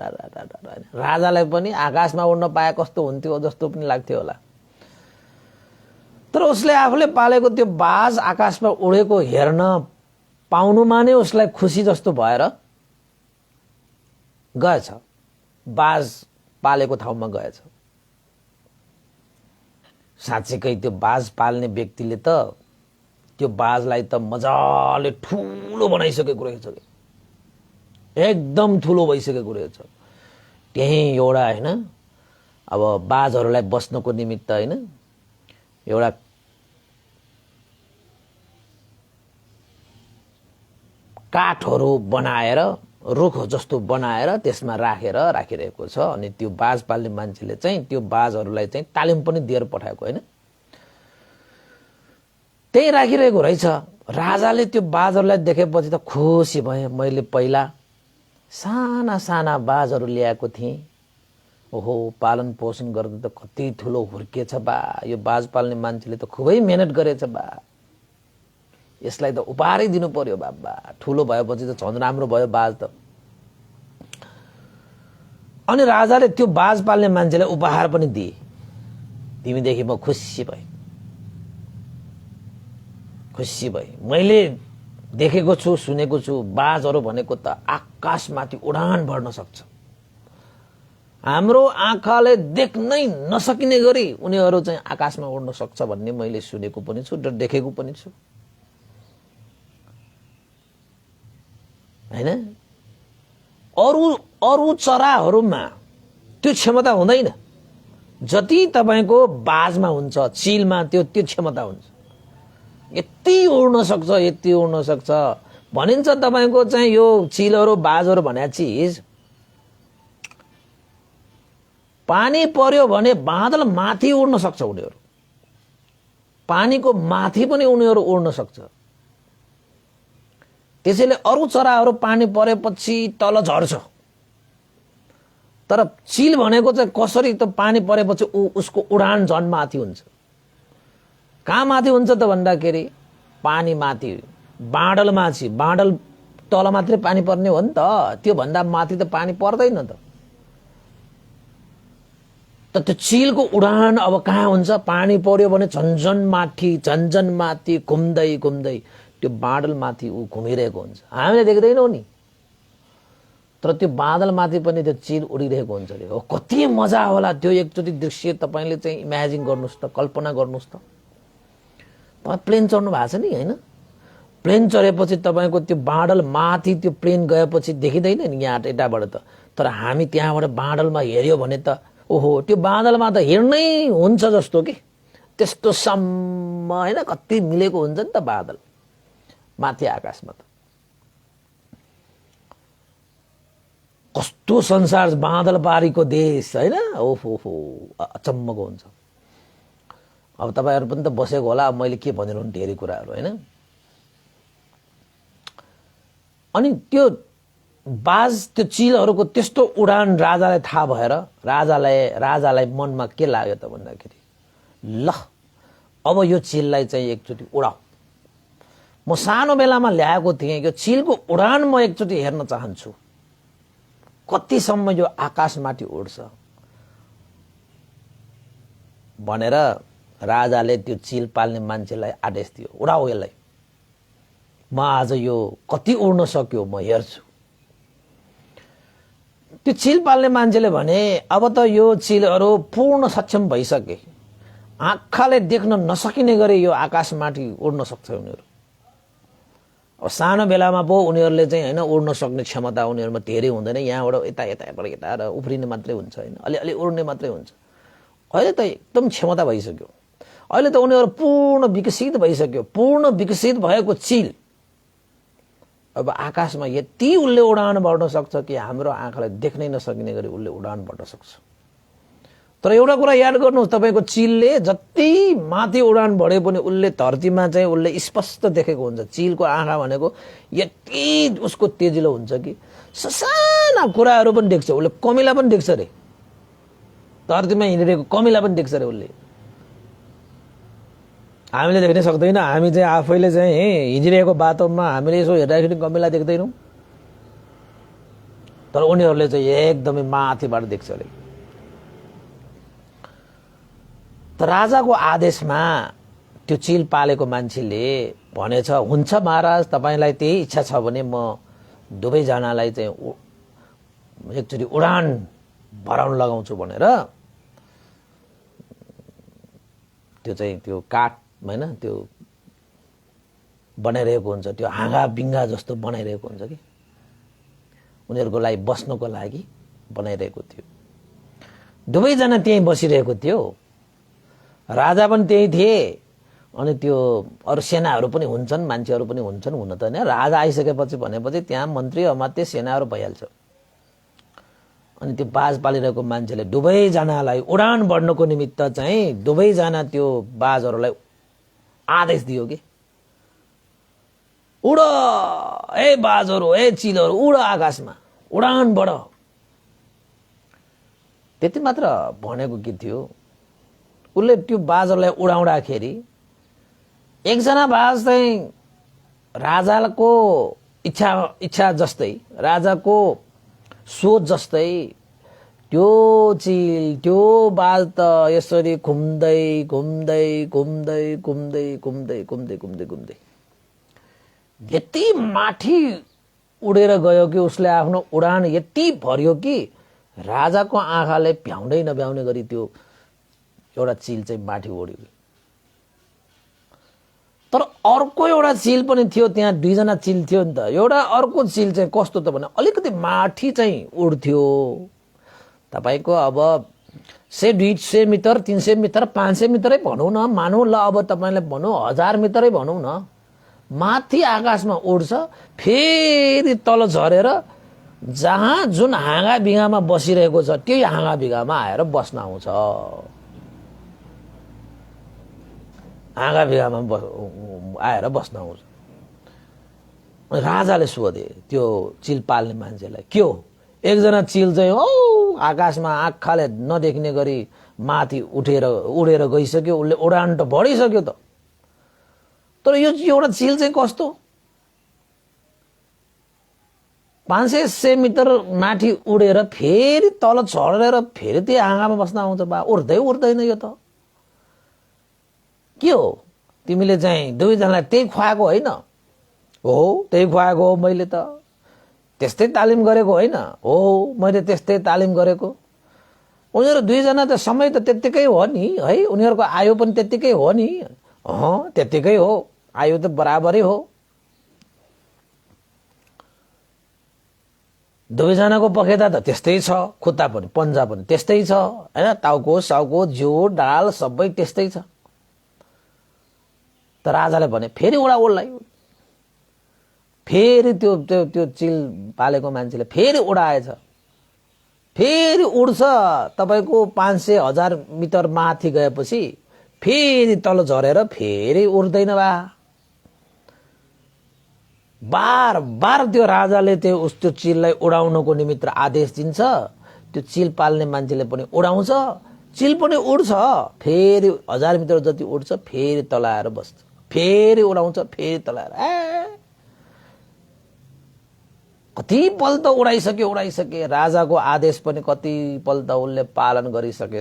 Speaker 1: राजालाई पनि आकाशमा उड्न पाए कस्तो हुन्थ्यो जस्तो पनि लाग्थ्यो होला। तर उसले आफूले पालेको त्यो बाज आकाशमा उडेको हेर्न पाउनुमा नै उसलाई खुसी जस्तो भएर गएछ, बाज पालेको ठाउँमा गएछ। साँच्चैकै त्यो बाज पाल्ने व्यक्तिले त त्यो बाजलाई त मजाले ठूलो बनाइसकेको रहेछ, एकदम ठूलो भइसकेको रहेछ। त्यही एउटा हैन, अब बाजहरूलाई बस्नको निमित्त हैन एउटा काठहरू बनाएर, रुख जस्तो बनाएर त्यसमा राखिरहेको छ। अनि त्यो बाज पाल्ने मान्छेले चाहिँ त्यो बाजहरूलाई चाहिँ तालिम पनि दिएर पठाएको हैन, त्यही राखिरहेको रहेछ। राजाले त्यो बाजहरूलाई देखेपछि त खुसी भए, मैले पहिला साना साना बाजहरू ल्याएको थिएँ, ओहो पालन पोषण गर्दा त कति ठुलो हुर्केछ बा, यो बाज पाल्ने मान्छेले त खुबै मेहनत गरेछ बा, यसलाई त उपहारै दिनु पर्यो बाबा, ठुलो भएपछि त झन् राम्रो भयो बाज त। अनि राजाले त्यो बाज पाल्ने मान्छेलाई उपहार पनि दिए। तिमीदेखि म खुसी भए, खुसी भए। मैले देखेको छु, सुनेको छु, बाजहरू भनेको त आकाशमाथि उडान बढ्न सक्छ। हाम्रो आँखाले देख्नै नसकिने गरी उनीहरू चाहिँ आकाशमा उड्न सक्छ भन्ने मैले सुनेको पनि छु र देखेको पनि छु हैन। अरु चराहरूमा त्यो क्षमता हुँदैन। जति तपाईको बाजमा हुन्छ चिलमा त्यो क्षमता हुन्छ। यति उड्न सक्छ, यति उड्न सक्छ भनिन्छ। तपाईको चाहिँ यो चिलहरु बाजहरु भन्या चीज पानी पर्यो भने बादल माथि उड्न सक्छ उनीहरु, पानीको माथि पनि उनीहरु उड्न सक्छ। त्यसैले अरु चराहरु पानी परेपछि तल झर्छ, तर चिल भनेको चाहिँ कसरी त पानी परेपछि उसको उडान झन् माथि हुन्छ। कहाँ माथि हुन्छ त भन्दाखेरि पानी माथि, बाँडल माथि। बाँडल तल मात्रै पानी पर्ने हो नि त, त्यो भन्दा माथि त पानी पर्दैन त। त्यो चिलको उडान अब कहाँ हुन्छ? पानी पर्यो भने झन्झन माथि घुम्दै घुम्दै त्यो बादल माथि ऊ घुमिरहेको हुन्छ। हामीले देख्दैनौं नि, तर त्यो बादल माथि पनि त्यो चिल उडिरहेको हुन्छ रे। हो कति मजा होला त्यो एकचोटी दृश्य तपाईले चाहिँ इमेजिन गर्नुस् त, कल्पना गर्नुस् त। तपाई प्लेन चढ्नु भएको छ नि हैन? प्लेन चढेपछि तपाईको त्यो बादल माथि त्यो प्लेन गएपछि देखिदैन नि यहाँ यताबाट त, तर हामी त्यहाँबाट बादलमा हेर्यो भने त ओहो त्यो बादलमा त हेर्नै हुन्छ जस्तो के, त्यस्तो सम्म हैन कति मिलेको हुन्छ नि त बादल माथि आकाशमा त। कस्तो संसार बादल बारीको देश हैन? ओहो अचम्मको हुन्छ। अब तपाईहरु पनि त बसेको होला, अब मैले के भनिरहनु धेरै कुराहरु हैन। अनि त्यो बाज त्यो चिलहरुको त्यस्तो उडान राजालाई थाहा भएर राजालाई मनमा के लाग्यो त भन्दाखेरि ल अब यो चिललाई चाहिँ एकचोटी उडाऊ। म सानो बेलामा ल्याएको थिएँ यो चिलको उडान म एकचोटी हेर्न चाहन्छु, कतिसम्म यो आकाशमाथि उड्छ भनेर राजाले त्यो चिल पाल्ने मान्छेलाई आदेश दियो, उडाऊ यसलाई, म आज यो कति उड्न सक्यो म हेर्छु। त्यो चिल पाल्ने मान्छेले भने अब त यो चिलहरु पूर्ण सक्षम भइसके, आँखाले देख्न नसकिने गरी यो आकाशमाथि उड्न सक्छ उनीहरु। अब सानो बेलामा पो उनीहरुले चाहिँ हैन उड्न सक्ने क्षमता उनीहरुमा धेरै हुँदैन, यहाँबाट यताबाट यता र उफ्रिने मात्रै हुन्छ हैन, अलि उड्ने मात्रै हुन्छ। अहिले त एकदम क्षमता भइसक्यो, अहिले त उनीहरु पूर्ण विकसित भइसक्यो। पूर्ण विकसित भएको चिल अब आकाशमा यति उल्ले उडान बढ्न सक्छ कि हाम्रो आँखाले देख्नै नसकिने गरी उल्ले उडान बढ्न सक्छ। तर एउटा कुरा याद गर्नुहोस्, तपाईको चिलले जति माथि उडान बढे पनि उल्ले धरतीमा चाहिँ उल्ले स्पष्ट देखेको हुन्छ। चिलको आँखा भनेको यति उसको तेजिलो हुन्छ कि ससाना कुराहरु पनि देख्छ, उल्ले कमिला पनि देख्छ रे, धरतीमा हिँडिरहेको कमिला पनि देख्छ रे उसले। हामीले देख्न सक्दैन, हामी चाहिँ आफैले चाहिँ हिँडिरहेको बाटोमा हामीले यसो हेर्दाखेरि कमिला देख्दैनौं, तर उनीहरुले चाहिँ एकदमै माथिबाट देख्छ रे। त राजाको आदेशमा त्यो चिल पालेको मान्छेले भनेछ, हुन्छ महाराज तपाईलाई त्यही इच्छा छ भने म दुवै जनालाई चाहिँ एकचोटी उडान भराउन लगाउँछु भनेर त्यो काठ हैन त्यो बनाइरहेको हुन्छ, त्यो हाँगा बिङ्गा जस्तो बनाइरहेको हुन्छ कि उनीहरुको लागि बस्नको लागि बनाइरहेको थियो। दुवै जना त्यही बसिरहेको थियो, राजा पनि त्यही थिए, अनि त्यो अरु सेनाहरु पनि हुन्छन्, मान्छेहरु पनि हुन्छन्, हुन त हैन। राजा आइसकेपछि भनेपछि त्यहाँ मन्त्री अमात्य सेनाहरु भइहाल्छ। अनि त्यो बाज पालिरहेको मान्छेले दुवै जनालाई उडान बढ्नको निमित्त चाहिँ दुवै जना त्यो बाजहरुलाई आदेश दियो कि उड ए बाजहरु ए चिलहरु उड आकाशमा उडान बढ। त्यति मात्र भनेको के थियो, उले त्यो बाजहरुलाई उडाउँदाखेरि एकजना बाज चाहिँ राजाको इच्छा जस्तै, राजाको सोच जस्तै त्यो चिल त्यो बाज त यसरी घुम्दै घुम्दै घुम्दै घुम्दै घुम्दै घुम्दै घुम्दै घुम्दै यति माथि उडेर गयो कि उसले आफ्नो उडान यति भर्यो कि राजाको आँखाले भ्याउँदै नभ्याउने गरी त्यो एउटा चिल चाहिँ माथि उड्यो। तर अर्को एउटा चिल पनि थियो, त्यहाँ दुईजना चिल थियो नि त। एउटा अर्को चिल चाहिँ कस्तो त भने अलिकति माथि चाहिँ उड्थ्यो। तपाईको अब 100 मिटर 300 मिटर 500 मिटरै भनौँ न, मानौँ ल अब तपाईँलाई भनौँ 1000 मिटरै भनौँ न, माथि आकाशमा उड्छ, फेरि तल झरेर जहाँ जुन हाँगा बिगामा बसिरहेको छ त्यही हाँगा बिगामा आएर बस्न आउँछ। हाँगा बिगामा आएर बस्न आउँछ। राजाले सोधे त्यो चिल पाल्ने मान्छेलाई, के हो? एकजना चिल चाहिँ आकाशमा आँखाले नदेख्ने गरी माथि उडेर गइसक्यो, उसले उडान त बढिसक्यो त, तर यो एउटा चिल चाहिँ कस्तो 500 मिटर माथि उडेर फेरि तल झरेर फेरि त्यही हाँगामा बस्न आउँछ बा, उड्दैन यो त के हो? तिमीले चाहिँ दुवैजनालाई त्यही खुवाएको होइन? हो त्यही खुवाएको हो मैले त, त्यस्तै तालिम गरेको होइन? हो मैले त्यस्तै तालिम गरेको। उनीहरू दुईजना त समय त त्यत्तिकै हो नि है, उनीहरूको आयु पनि त्यत्तिकै हो नि, त्यत्तिकै हो, आयु त बराबरै हो। दुवैजनाको पखेटा त त्यस्तै छ, खुट्टा पनि पन्जा पनि त्यस्तै छ हैन, टाउको साउको जिउ डाल सबै त्यस्तै छ। त राजाले भने फेरि उडा उडलाई, फेरि त्यो चिल पालेको मान्छेले फेरि उडाएछ, फेरि उड्छ। तपाईको 500,000 मिटर माथि गएपछि फेरि तल झरेर फेरि उड्दैन बा। बार बार त्यो राजाले त्यो चिललाई उडाउनको निमित्त आदेश दिन्छ, त्यो चिल पाल्ने मान्छेले पनि उडाउँछ, चिल पनि उड्छ, फेरि 1000 मिटर जति उड्छ, फेरि तल आएर बस्छ, फेरि उडाउँछ, फेरि तल आएर कतिपल्ट उडाइसके। राजाको आदेश पनि कतिपल्ट उसले पालन गरिसके,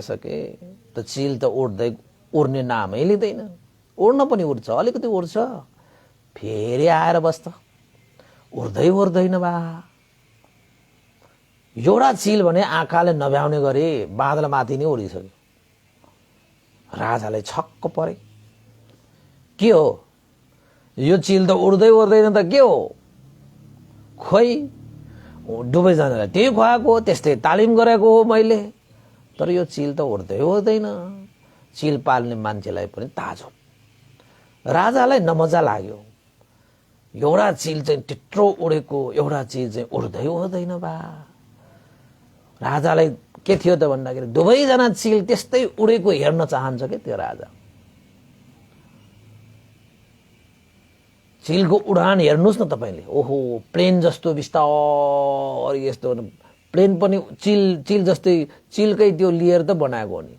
Speaker 1: त चिल त उड्ने नामै लिँदैन। उड्न पनि उड्छ, अलिकति उड्छ, फेरि आएर बस्छ, उड्दैन बा। एउटा चिल भने आँखाले नभ्याउने गरी बादल माथि नै उडिसक्यो। राजालाई छक्क परे, के हो यो चिल त उड्दैन त के हो? खोइ दुवैजनालाई त्यही खुवाएको, त्यस्तै तालिम गरेको हो मैले, तर यो चिल त उड्दैन। चिल पाल्ने मान्छेलाई पनि ताजुब, राजालाई नमजा लाग्यो। एउटा चिल चाहिँ त्यत्रो उडेको, एउटा चिल चाहिँ उड्दैन बा। राजालाई के थियो त भन्दाखेरि दुवैजना चिल त्यस्तै उडेको हेर्न चाहन्छ के त्यो राजा। चिलको उडान हेर्नुस् न तपाईले, ओहो प्लेन जस्तो बिस्तारै यस्तो, प्लेन पनि चिल जस्तै चिलकै त्यो लेयर त बनाएको नि,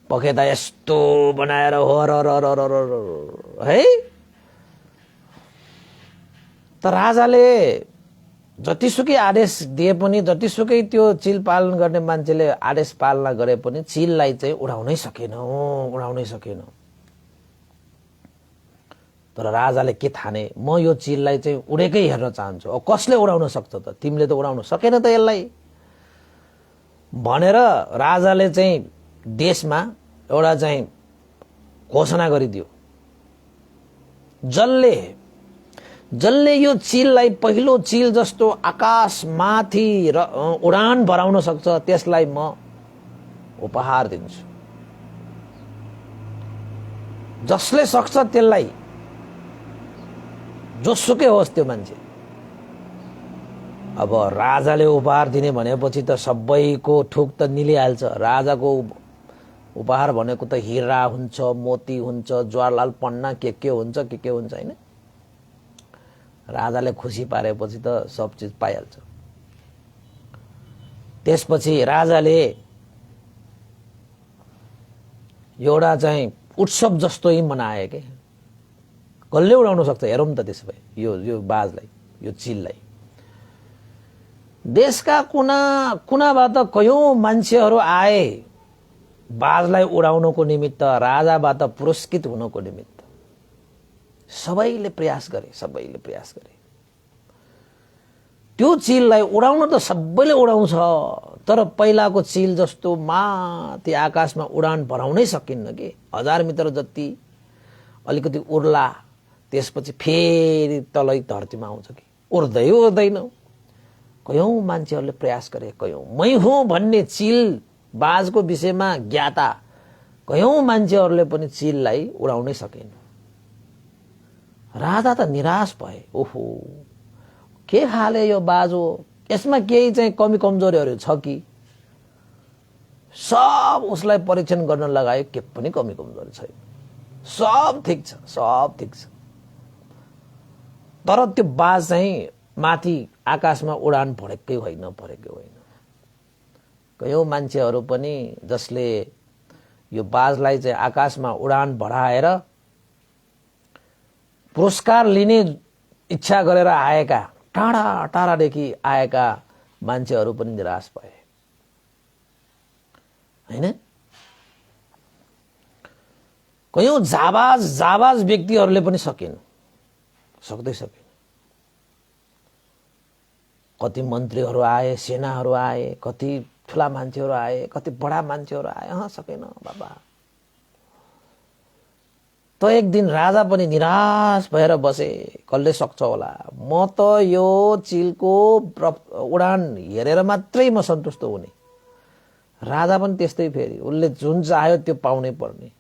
Speaker 1: पखेटा यस्तो बनाएर हो है। त राजाले जतिसुकै आदेश दिए पनि, जतिसुकै त्यो चिल पालन गर्ने मान्छेले आदेश पालना गरे पनि चिललाई चाहिँ उडाउनै सकेन। तर राजाले के ठाने, म यो चिललाई चाहिँ उडेकै हेर्न चाहन्छु। अब कसले उडाउन सक्छ त? तिमीले त उडाउन सकेन त यसलाई भनेर राजाले चाहिँ देशमा एउटा चाहिँ घोषणा गरिदियो। जसले यो चिललाई पहिलो चिल जस्तो आकाशमाथि उडान भराउन सक्छ त्यसलाई म उपहार दिन्छु। जसले सक्छ त्यसलाई, जोसुकै होस् त्यो मान्छे। अब राजाले उपहार दिने भनेपछि त सबैको ठुक त निलिहाल्छ। राजाको उपहार भनेको त हिरा हुन्छ, मोती हुन्छ, जवाहरलाल पन्ना के हुन्छ हैन। राजाले खुसी पारेपछि त सब चिज पाइहाल्छ। त्यसपछि राजाले एउटा चाहिँ उत्सव जस्तो मनाए के, कसले उडाउन सक्छ हेरौँ त त्यसो भए यो बाजलाई, यो चिललाई। देशका कुनाबाट कयौं मान्छेहरू आए बाजलाई उडाउनको निमित्त, राजाबाट पुरस्कृत हुनको निमित्त। सबैले प्रयास गरे। त्यो चिललाई उडाउन त सबैले उडाउँछ, तर पहिलाको चिल जस्तो माथि आकाशमा उडान भराउनै सकिन्न के। 1000 मिटर जति अलिकति उड्ला, त्यसपछि फेरि तलै धरतीमा आउँछ कि, उड्दैन। कयौं मान्छेहरूले प्रयास गरे, कयौं मै हुँ भन्ने चिल बाजको विषयमा ज्ञाता कयौं मान्छेहरूले पनि चिललाई उडाउनै सकेन। राजा त निराश भए, ओहो के खाले यो बाज हो, यसमा केही चाहिँ कमी कमजोरीहरू छ कि? सब उसलाई परीक्षण गर्न लगायो, के पनि कमी कमजोरी छैन, सब ठिक छ, सब ठिक छ। तर त्यो बाज चाहिँ माथि आकाशमा उडान भरेकै होइन, भरेकै होइन। कयौं मान्छेहरू पनि जसले यो बाजलाई चाहिँ आकाशमा उडान बढाएर पुरस्कार लिने इच्छा गरेर आएका, टाढा टाढादेखि आएका मान्छेहरू पनि निराश भए, हैन? कयौं जाबाज व्यक्तिहरूले पनि सक्दै सकेन। कति मन्त्रीहरू आए, सेनाहरू आए, कति ठुला मान्छेहरू आए, कति बडा मान्छेहरू आए, सकेन बाबा। त एक दिन राजा पनि निराश भएर बसे, कसले सक्छ होला, म त यो चिलको उडान हेरेर मात्रै म सन्तुष्ट हुने। राजा पनि त्यस्तै, फेरि उसले जुन चाह्यो त्यो पाउनै पर्ने।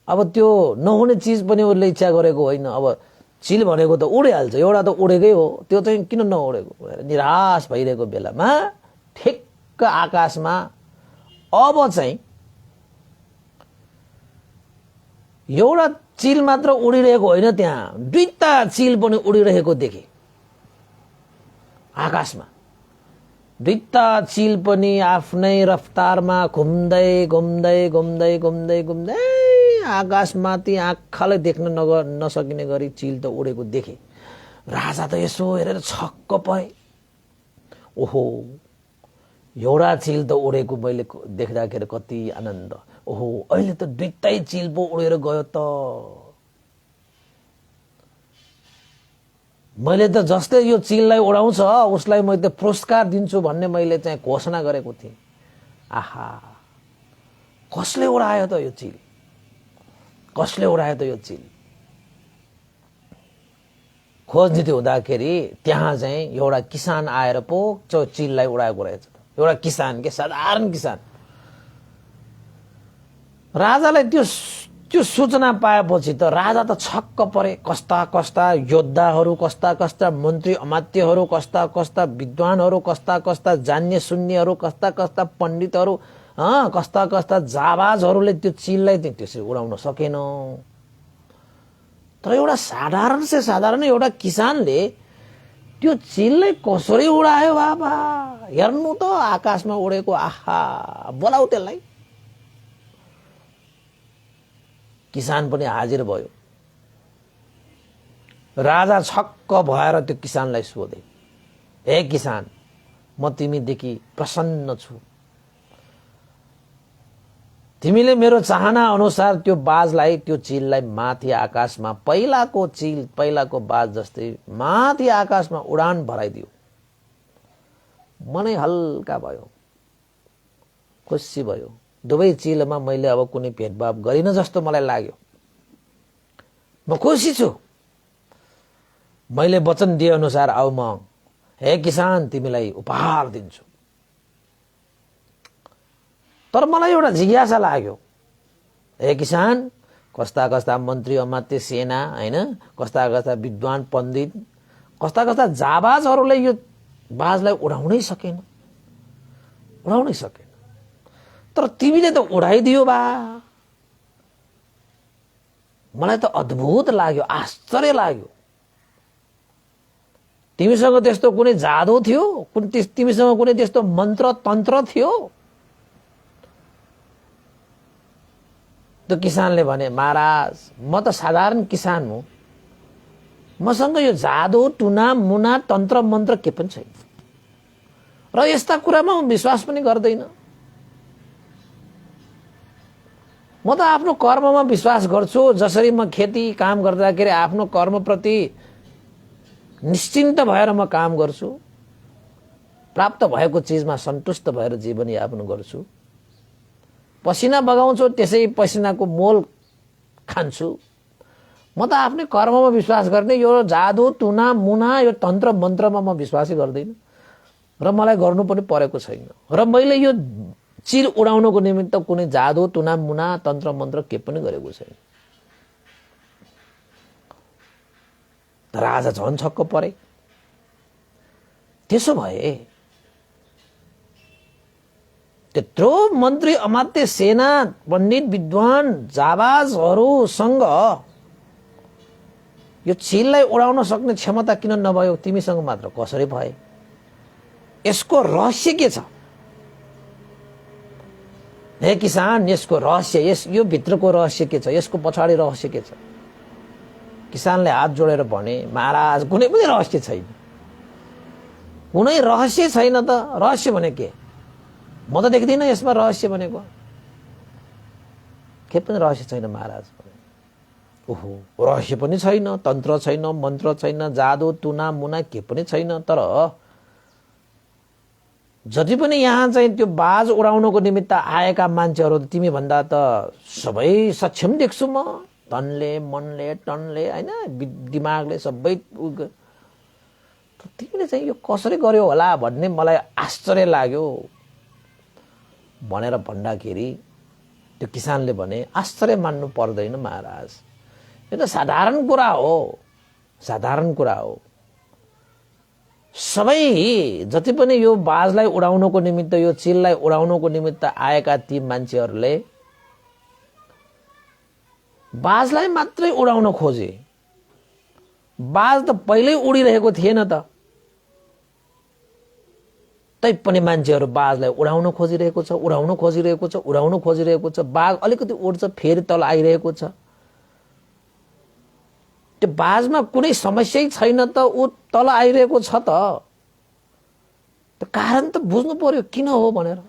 Speaker 1: अब त्यो नहुने चिज पनि उसले इच्छा गरेको होइन। अब चिल भनेको त उडिहाल्छ, एउटा त उडेकै हो, त्यो चाहिँ किन नउडेको भनेर निराश भइरहेको बेलामा ठिक्क आकाशमा अब चाहिँ एउटा चिल मात्र उडिरहेको होइन, त्यहाँ दुईटा चिल पनि उडिरहेको देखे आकाशमा। दुईटा चिल पनि आफ्नै रफ्तारमा घुम्दै घुम्दै घुम्दै घुम्दै घुम्दै आकाशमाथि आँखाले देख्न नसकिने गरी चिल त उडेको देखे। राजा त यसो हेरेर छक्क परे, ओहो एउटा चिल त उडेको मैले देख्दाखेरि कति आनन्द, ओहो अहिले त दुईटै चिल पो उडेर गयो त। मैले त जसले यो चिललाई उडाउँछ उसलाई मैले त पुरस्कार दिन्छु भन्ने मैले चाहिँ घोषणा गरेको थिएँ। आहा, कसले उडायो त यो चिल, कसले उडायो त यो चिल? खोजनीति हुँदाखेरि त्यहाँ चाहिँ एउटा किसान आएर पो त्यो चिललाई उडाएको रहेछ। एउटा किसान, के साधारण किसान। राजालाई त्यो सूचना पाएपछि त राजा त छक्क परे। कस्ता कस्ता योद्धाहरू, कस्ता कस्ता मन्त्री अमात्यहरू, कस्ता कस्ता विद्वानहरू, कस्ता कस्ता जान्ने सुन्नेहरू, कस्ता कस्ता पण्डितहरू, कस्ता कस्ता जाबाजहरूले त्यो चिललाई त्यसरी उडाउन सकेन। तर एउटा साधारण एउटा किसानले त्यो चिललाई कसरी उडायो बाबा? हेर्नु त आकाशमा उडेको, आहा बोलाऊ त्यसलाई। किसान पनि हाजिर भयो। राजा छक्क भएर त्यो किसानलाई सोधे, हे किसान, म तिमीदेखि प्रसन्न छु। तिमीले मेरो चाहना अनुसार त्यो बाजलाई, त्यो चिललाई माथि आकाशमा पहिलाको चिल, पहिलाको बाज जस्तै माथि आकाशमा उडान भराइदियो। मनै हल्का भयो, खुसी भयो। दुवै चिलमा मैले अब कुनै भेदभाव गरिन जस्तो मलाई लाग्यो। म खुसी छु। मैले वचन दिए अनुसार आऊ, म हे किसान तिमीलाई उपहार दिन्छु। तर मलाई एउटा जिज्ञासा लाग्यो, हे किसान, कस्ता कस्ता मन्त्री अमात्य सेना, हैन, कस्ता कस्ता विद्वान पण्डित, कस्ता कस्ता जाबाजहरूले यो बाजलाई उडाउनै सकेन। तर तिमीले त उडाइदियो बा। मलाई त अद्भुत लाग्यो, आश्चर्य लाग्यो। तिमीसँग त्यस्तो कुनै जादु थियो? तिमीसँग कुनै त्यस्तो मन्त्र तन्त्र थियो? त्यो किसानले भने, महाराज म त साधारण किसान हुँ, मसँग यो जादु टुना मुना तन्त्र मन्त्र के पनि छैन, र यस्ता कुरामा म विश्वास पनि गर्दैन। म त आफ्नो कर्ममा विश्वास गर्छु। जसरी म खेती काम गर्दाखेरि आफ्नो कर्मप्रति निश्चिन्त भएर म काम गर्छु, प्राप्त भएको चिजमा सन्तुष्ट भएर जीवनयापन गर्छु, पसिना बगाउँछु, त्यसै पसिनाको मोल खान्छु। म त आफ्नै कर्ममा विश्वास गर्ने, यो जादु टुना मुना यो तन्त्र मन्त्रमा म विश्वासै गर्दैन। र मलाई गर्नु पनि परेको छैन र मैले यो चिल उडाउनको निमित्त कुनै जादु टुना मुना तन्त्र मन्त्र के पनि गरेको छैन। राजा झन् छक्क परे। त्यसो भए त्यत्रो मन्त्री अमात्य सेना पण्डित विद्वान जाबाजहरूसँग यो चिललाई उडाउन सक्ने क्षमता किन नभयो तिमीसँग मात्र कसरी भए? यसको रहस्य के छ? हे किसान, यसको रहस्य, यो भित्रको रहस्य के छ? यसको पछाडि रहस्य के छ? किसानले हात जोडेर भने, महाराज कुनै पनि रहस्य छैन, कुनै रहस्य छैन। त रहस्य भने के? म त देख्दिनँ यसमा रहस्य भनेको, के पनि रहस्य छैन महाराज। ओहो, रहस्य पनि छैन, तन्त्र छैन, मन्त्र छैन, जादु टुना मुना के पनि छैन। तर जति पनि यहाँ चाहिँ त्यो बाज उडाउनको निमित्त आएका मान्छेहरू तिमी भन्दा त सबै सक्षम देख्छु म। तनले मनले टनले हैन, दिमागले सबै। तिमीले चाहिँ यो कसरी गर्यो होला भन्ने मलाई आश्चर्य लाग्यो भनेर भन्दाखेरि त्यो किसानले भने, आश्चर्य मान्नु पर्दैन महाराज, यो त साधारण कुरा हो, साधारण कुरा हो। सबै जति पनि यो बाजलाई उडाउनको निमित्त, यो चिललाई उडाउनको निमित्त आएका ती मान्छेहरूले बाजलाई मात्रै उडाउन खोजे। बाज त पहिल्यै उडिरहेको थिएन त, तैपनि मान्छेहरू बाजलाई उडाउन खोजिरहेको छ, उडाउन खोजिरहेको छ, उडाउन खोजिरहेको छ। बाज अलिकति उड्छ, फेरि तल आइरहेको छ। त्यो बाजमा कुनै समस्यै छैन त ऊ तल आइरहेको छ त। त्यो कारण त बुझ्नु पर्यो किन हो भनेर।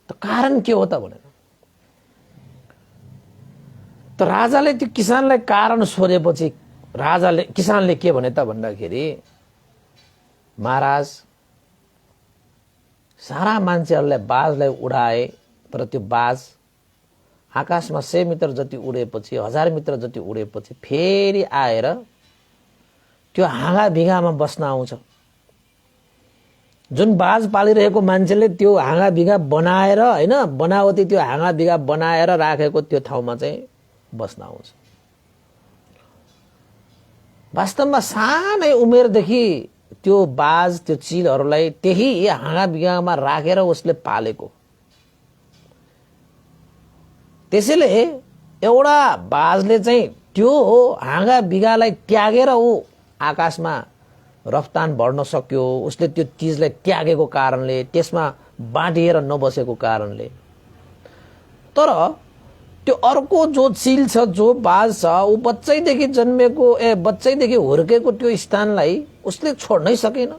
Speaker 1: त कारण के हो त भनेर त राजाले त्यो किसानलाई कारण सोधेपछि किसानले के भने त भन्दाखेरि, महाराज सारा मान्छेहरूले बाजलाई उडाए, तर त्यो बाज आकाशमा 100 मिटर जति उडेपछि, 1000 मिटर जति उडेपछि फेरि आएर त्यो हाँगा भिगामा बस्न आउँछ। जुन बाज पालिरहेको मान्छेले त्यो हाँगा भिगा बनाएर हैन, बनावटी त्यो हाँगा भिगा बनाएर राखेको त्यो ठाउँमा चाहिँ बस्न आउँछ। वास्तवमा सानै उमेरदेखि त्यो बाज त्यो चिलहरूलाई त्यही हाँगा भिगामा राखेर उसले पालेको। त्यसैले एउटा बाजले चाहिँ त्यो हाँगा भिगालाई त्यागेर ऊ आकाशमा रफ्तान बढ्न सक्यो। उसले त्यो चिजलाई त्यागेको कारणले, त्यसमा बाँडिएर नबसेको कारणले। तर त्यो अर्को जो चिल छ, जो बाज छ, ऊ बच्चैदेखि जन्मेको बच्चैदेखि हुर्केको त्यो स्थानलाई उसले छोड्नै सकेन।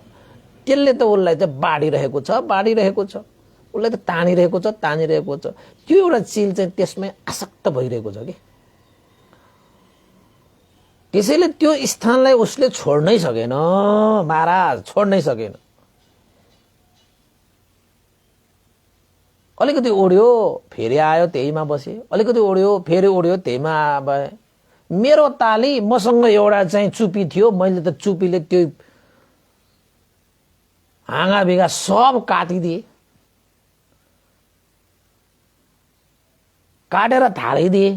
Speaker 1: त्यसले त उसलाई त बाँडिरहेको छ, बाँडिरहेको छ, उसलाई त तानिरहेको छ, तानिरहेको छ। त्यो एउटा चिल चाहिँ त्यसमै आसक्त भइरहेको छ कि। त्यसैले त्यो स्थानलाई उसले छोड्नै सकेन महाराज, छोड्नै सकेन। अलिकति उड्यो फेरि आयो, त्यहीमा बसे, अलिकति उड्यो फेरि उड्यो, त्यहीमा भए। मेरो ताली मसँग एउटा चाहिँ चुपी थियो, मैले त चुपीले त्यो हाँगा भिगा सब काटिदिए, काटेर थालिदिए।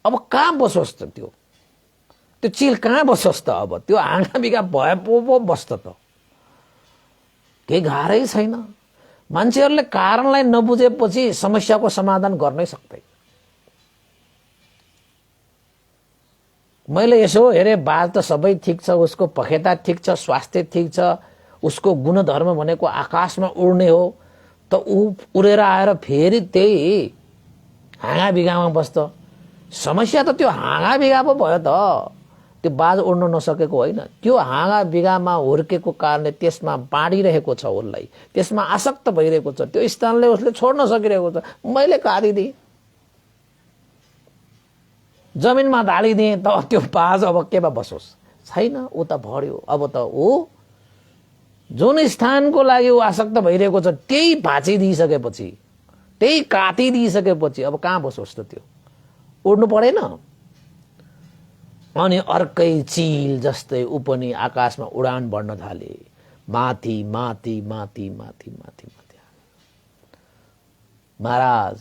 Speaker 1: अब कहाँ बसोस् त त्यो चिल कहाँ बसोस् त? अब त्यो हाँगा भिगा भए पो बस्छ त, केही गाह्रै छैन। मान्छेहरूले कारणलाई नबुझेपछि समस्याको समाधान गर्नै सक्दैन। मैले यसो हेरे, बाज त सबै ठिक छ, उसको पखेटा ठिक छ, स्वास्थ्य ठिक छ, उसको गुणधर्म भनेको आकाशमा उड्ने हो, त ऊ उडेर आएर फेरि त्यही हाँगा भिगामा बस्छ। समस्या त त्यो हाँगा भिगा पो भयो त, त्यो बाज उड्न नसकेको होइन। त्यो हाँगा भिगामा हुर्केको कारणले त्यसमा बाँडिरहेको छ, उसलाई त्यसमा आसक्त भइरहेको छ, त्यो स्थानले उसले छोड्न सकिरहेको छ। मैले काटिदिएँ, जमिनमा ढालिदिएँ, त त्यो बाज अब केमा बसोस्? छैन, ऊ त भड्यो। अब त ऊ जुन स्थानको लागि ऊ आसक्त भइरहेको छ त्यही भाँचिदिइसकेपछि, त्यही काटिदिइसकेपछि अब कहाँ बसोस् त? त्यो उड्नु परेन। अनि अर्कै चिल जस्तै ऊ पनि आकाशमा उडान बढ्न थाले। माथि माथि माथि माथि माथि माथि। महाराज,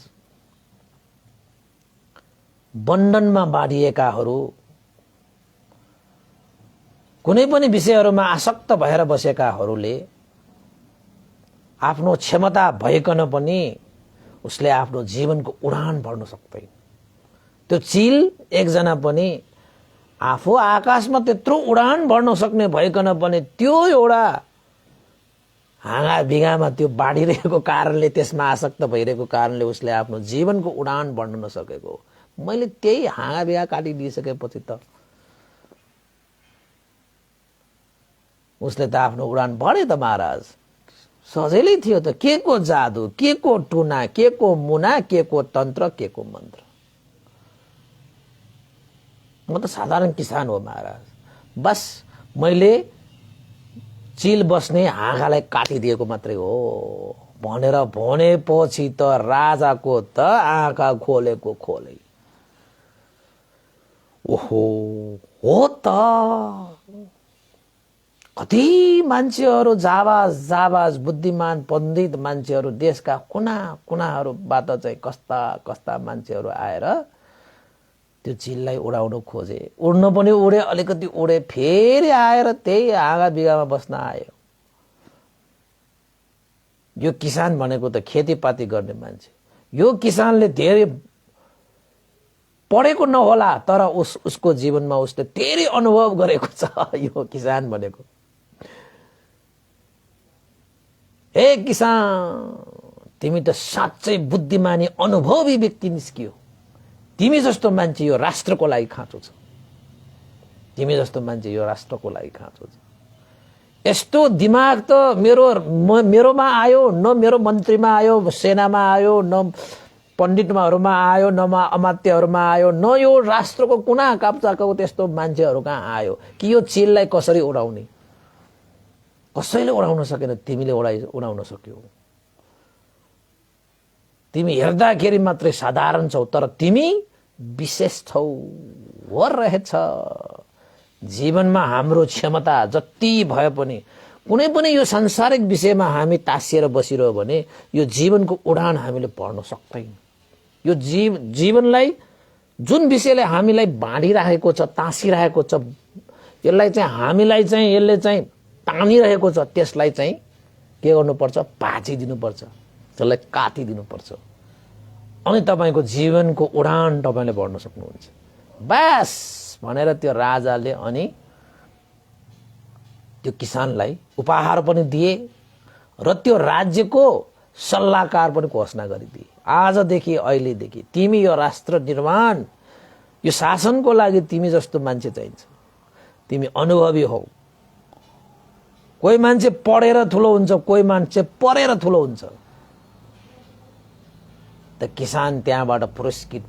Speaker 1: बन्धनमा बाँधिएकाहरू, कुनै पनि विषयहरूमा आसक्त भएर बसेकाहरूले आफ्नो क्षमता भइकन पनि उसले आफ्नो जीवनको उडान भर्न सक्दैन। त्यो चिल एकजना पनि आफू आकाशमा त्यत्रो उडान भर्न सक्ने भइकन पनि त्यो एउटा हाँगा बिगामा त्यो बाँडिरहेको कारणले, त्यसमा आसक्त भइरहेको कारणले उसले आफ्नो जीवनको उडान भर्न नसकेको। मैले त्यही हाँगा बिगा काटिदिइसकेपछि त उसले त आफ्नो उडान भरे त महाराज। सजिलै थियो त। के को जादु, के को टुना, के को मुना, के को तन्त्र, के को मन्त्र। म त साधारण किसान हो महाराज। बस मैले चिल बस्ने हाँगालाई काटिदिएको मात्रै हो भनेर भनेपछि त राजाको त आँखा खोलेको खोले। ओहो, हो त। कति मान्छेहरू जाबाज जाबाज बुद्धिमान पण्डित मान्छेहरू देशका कुना कुनाहरूबाट चाहिँ कस्ता कस्ता मान्छेहरू आएर त्यो चिललाई उडाउन खोजे। उड्न पनि उडे, अलिकति उडे, फेरि आएर त्यही हाँगा बिगामा बस्न आयो। यो किसान भनेको त खेतीपाती गर्ने मान्छे। यो किसानले धेरै पढेको नहोला, तर उसको जीवनमा उसले धेरै अनुभव गरेको छ। यो किसान भनेको, ए किसान, तिमी त साँच्चै बुद्धिमानी अनुभवी व्यक्ति निस्कियो। तिमी जस्तो मान्छे यो राष्ट्रको लागि खाँचो छ। तिमी जस्तो मान्छे यो राष्ट्रको लागि खाँचो छ। यस्तो दिमाग त मेरोमा आयो न, मेरो मन्त्रीमा आयो, सेनामा आयो न, पण्डितमाहरूमा आयो न, अमात्यहरूमा आयो न, यो राष्ट्रको कुना काप्चाको त्यस्तो मान्छेहरू कहाँ आयो कि यो चिललाई कसरी उडाउने। कसैले उडाउन सकेन, तिमीले उडाउन सक्यौ। तिमी हेर्दाखेरि मात्रै साधारण छौ, तर तिमी विशेष छौ। हो रहेछ, जीवनमा हाम्रो क्षमता जति भए पनि कुनै पनि यो सांसारिक विषयमा हामी तासिएर बसिरह्यो भने यो जीवनको उडान हामीले भर्न सक्दैन। यो जीवनलाई, जुन विषयले हामीलाई बाँडिरहेको छ, तासिरहेको छ, यसलाई चाहिँ हामीलाई चाहिँ यसले चाहिँ तानिरहेको छ, त्यसलाई चाहिँ के गर्नुपर्छ? भाँचिदिनुपर्छ, त्यसलाई काटिदिनुपर्छ। अनि तपाईको जीवनको उडान तपाईले बढ्न सक्नुहुन्छ। बस भनेर त्यो राजाले अनि त्यो किसानलाई उपहार पनि दिए र त्यो राज्यको सल्लाहकार पनि घोषणा गरिदिए। आजदेखि, अहिलेदेखि तिमी यो राष्ट्र निर्माण, यो शासनको लागि तिमी जस्तो मान्छे चाहिन्छ। तिमी अनुभवी हौ। कोही मान्छे पढेर ठुलो हुन्छ, कोही मान्छे परेर ठुलो हुन्छ। त किसान त्यहाँबाट पुरस्कृत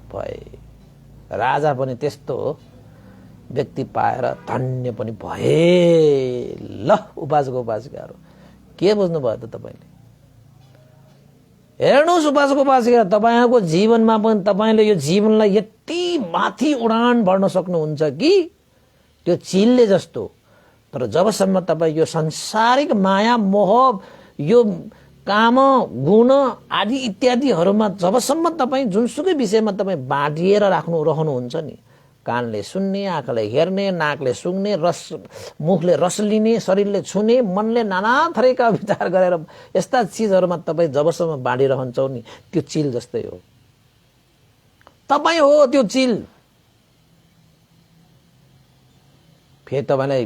Speaker 1: भए। राजा पनि त्यस्तो व्यक्ति पाएर धन्य पनि भए। ल उपासक उपासिकाहरू, के बुझ्नु भयो त तपाईले? हेर्नुहोस् उपासक उपासिका, तपाईको जीवनमा पनि तपाईले यो जीवनलाई यति माथि उडान भर्न सक्नुहुन्छ कि त्यो चिलले जस्तो। तर जबसम्म तपाईं यो संसारिक माया मोह, यो काम गुण आदि इत्यादिहरूमा जबसम्म तपाईं जुनसुकै विषयमा तपाईं बाँडिएर रहनुहुन्छ नि, कानले सुन्ने, आँखाले हेर्ने, नाकले सुँग्ने, मुखले रस लिने, शरीरले छुने, मनले नाना थरीका विचार गरेर यस्ता चिजहरूमा तपाईं जबसम्म बाँडिरहन्छौ नि, त्यो चिल जस्तै हो। तपाईं हो त्यो चिल। फेरि तपाईँलाई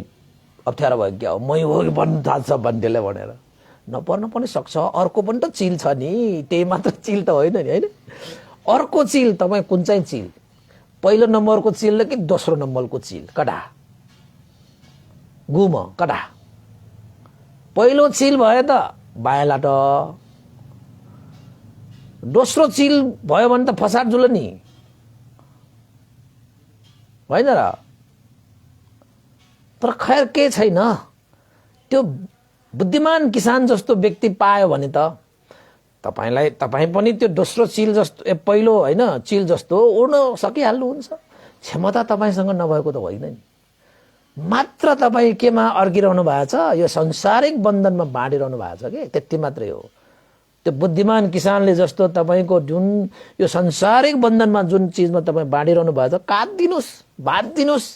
Speaker 1: अप्ठ्यारो भयो, क्या हो मै हो कि भन्नु थाल्छ भन्नेले भनेर। नपर्न पनि सक्छ, अर्को पनि त चिल छ नि, त्यही मात्र चिल त होइन नि, होइन? अर्को चिल, तपाईँ कुन चाहिँ चिल? पहिलो नम्बरको चिल कि दोस्रो नम्बरको चिल? कडा गुम कडा। पहिलो चिल भयो त बायालाट, दोस्रो चिल भयो भने त फसाड जुल नि, होइन र? तर खैर के छैन, त्यो बुद्धिमान किसान जस्तो व्यक्ति पायो भने त तपाईँ पनि त्यो दोस्रो चिल जस्तो, पहिलो होइन चिल जस्तो उड्न सकिहाल्नुहुन्छ। क्षमता तपाईसँग नभएको त होइन नि। मात्र तपाईँ केमा अड्किरहनु भएको छ, यो संसारिक बन्धनमा बाँडिरहनु भएको छ कि, त्यति मात्रै हो। त्यो बुद्धिमान किसानले जस्तो तपाईँको जुन यो संसारिक बन्धनमा जुन चिजमा तपाईँ बाँडिरहनु भएको छ, काट्दिनुहोस्, बाँधिदिनुहोस्,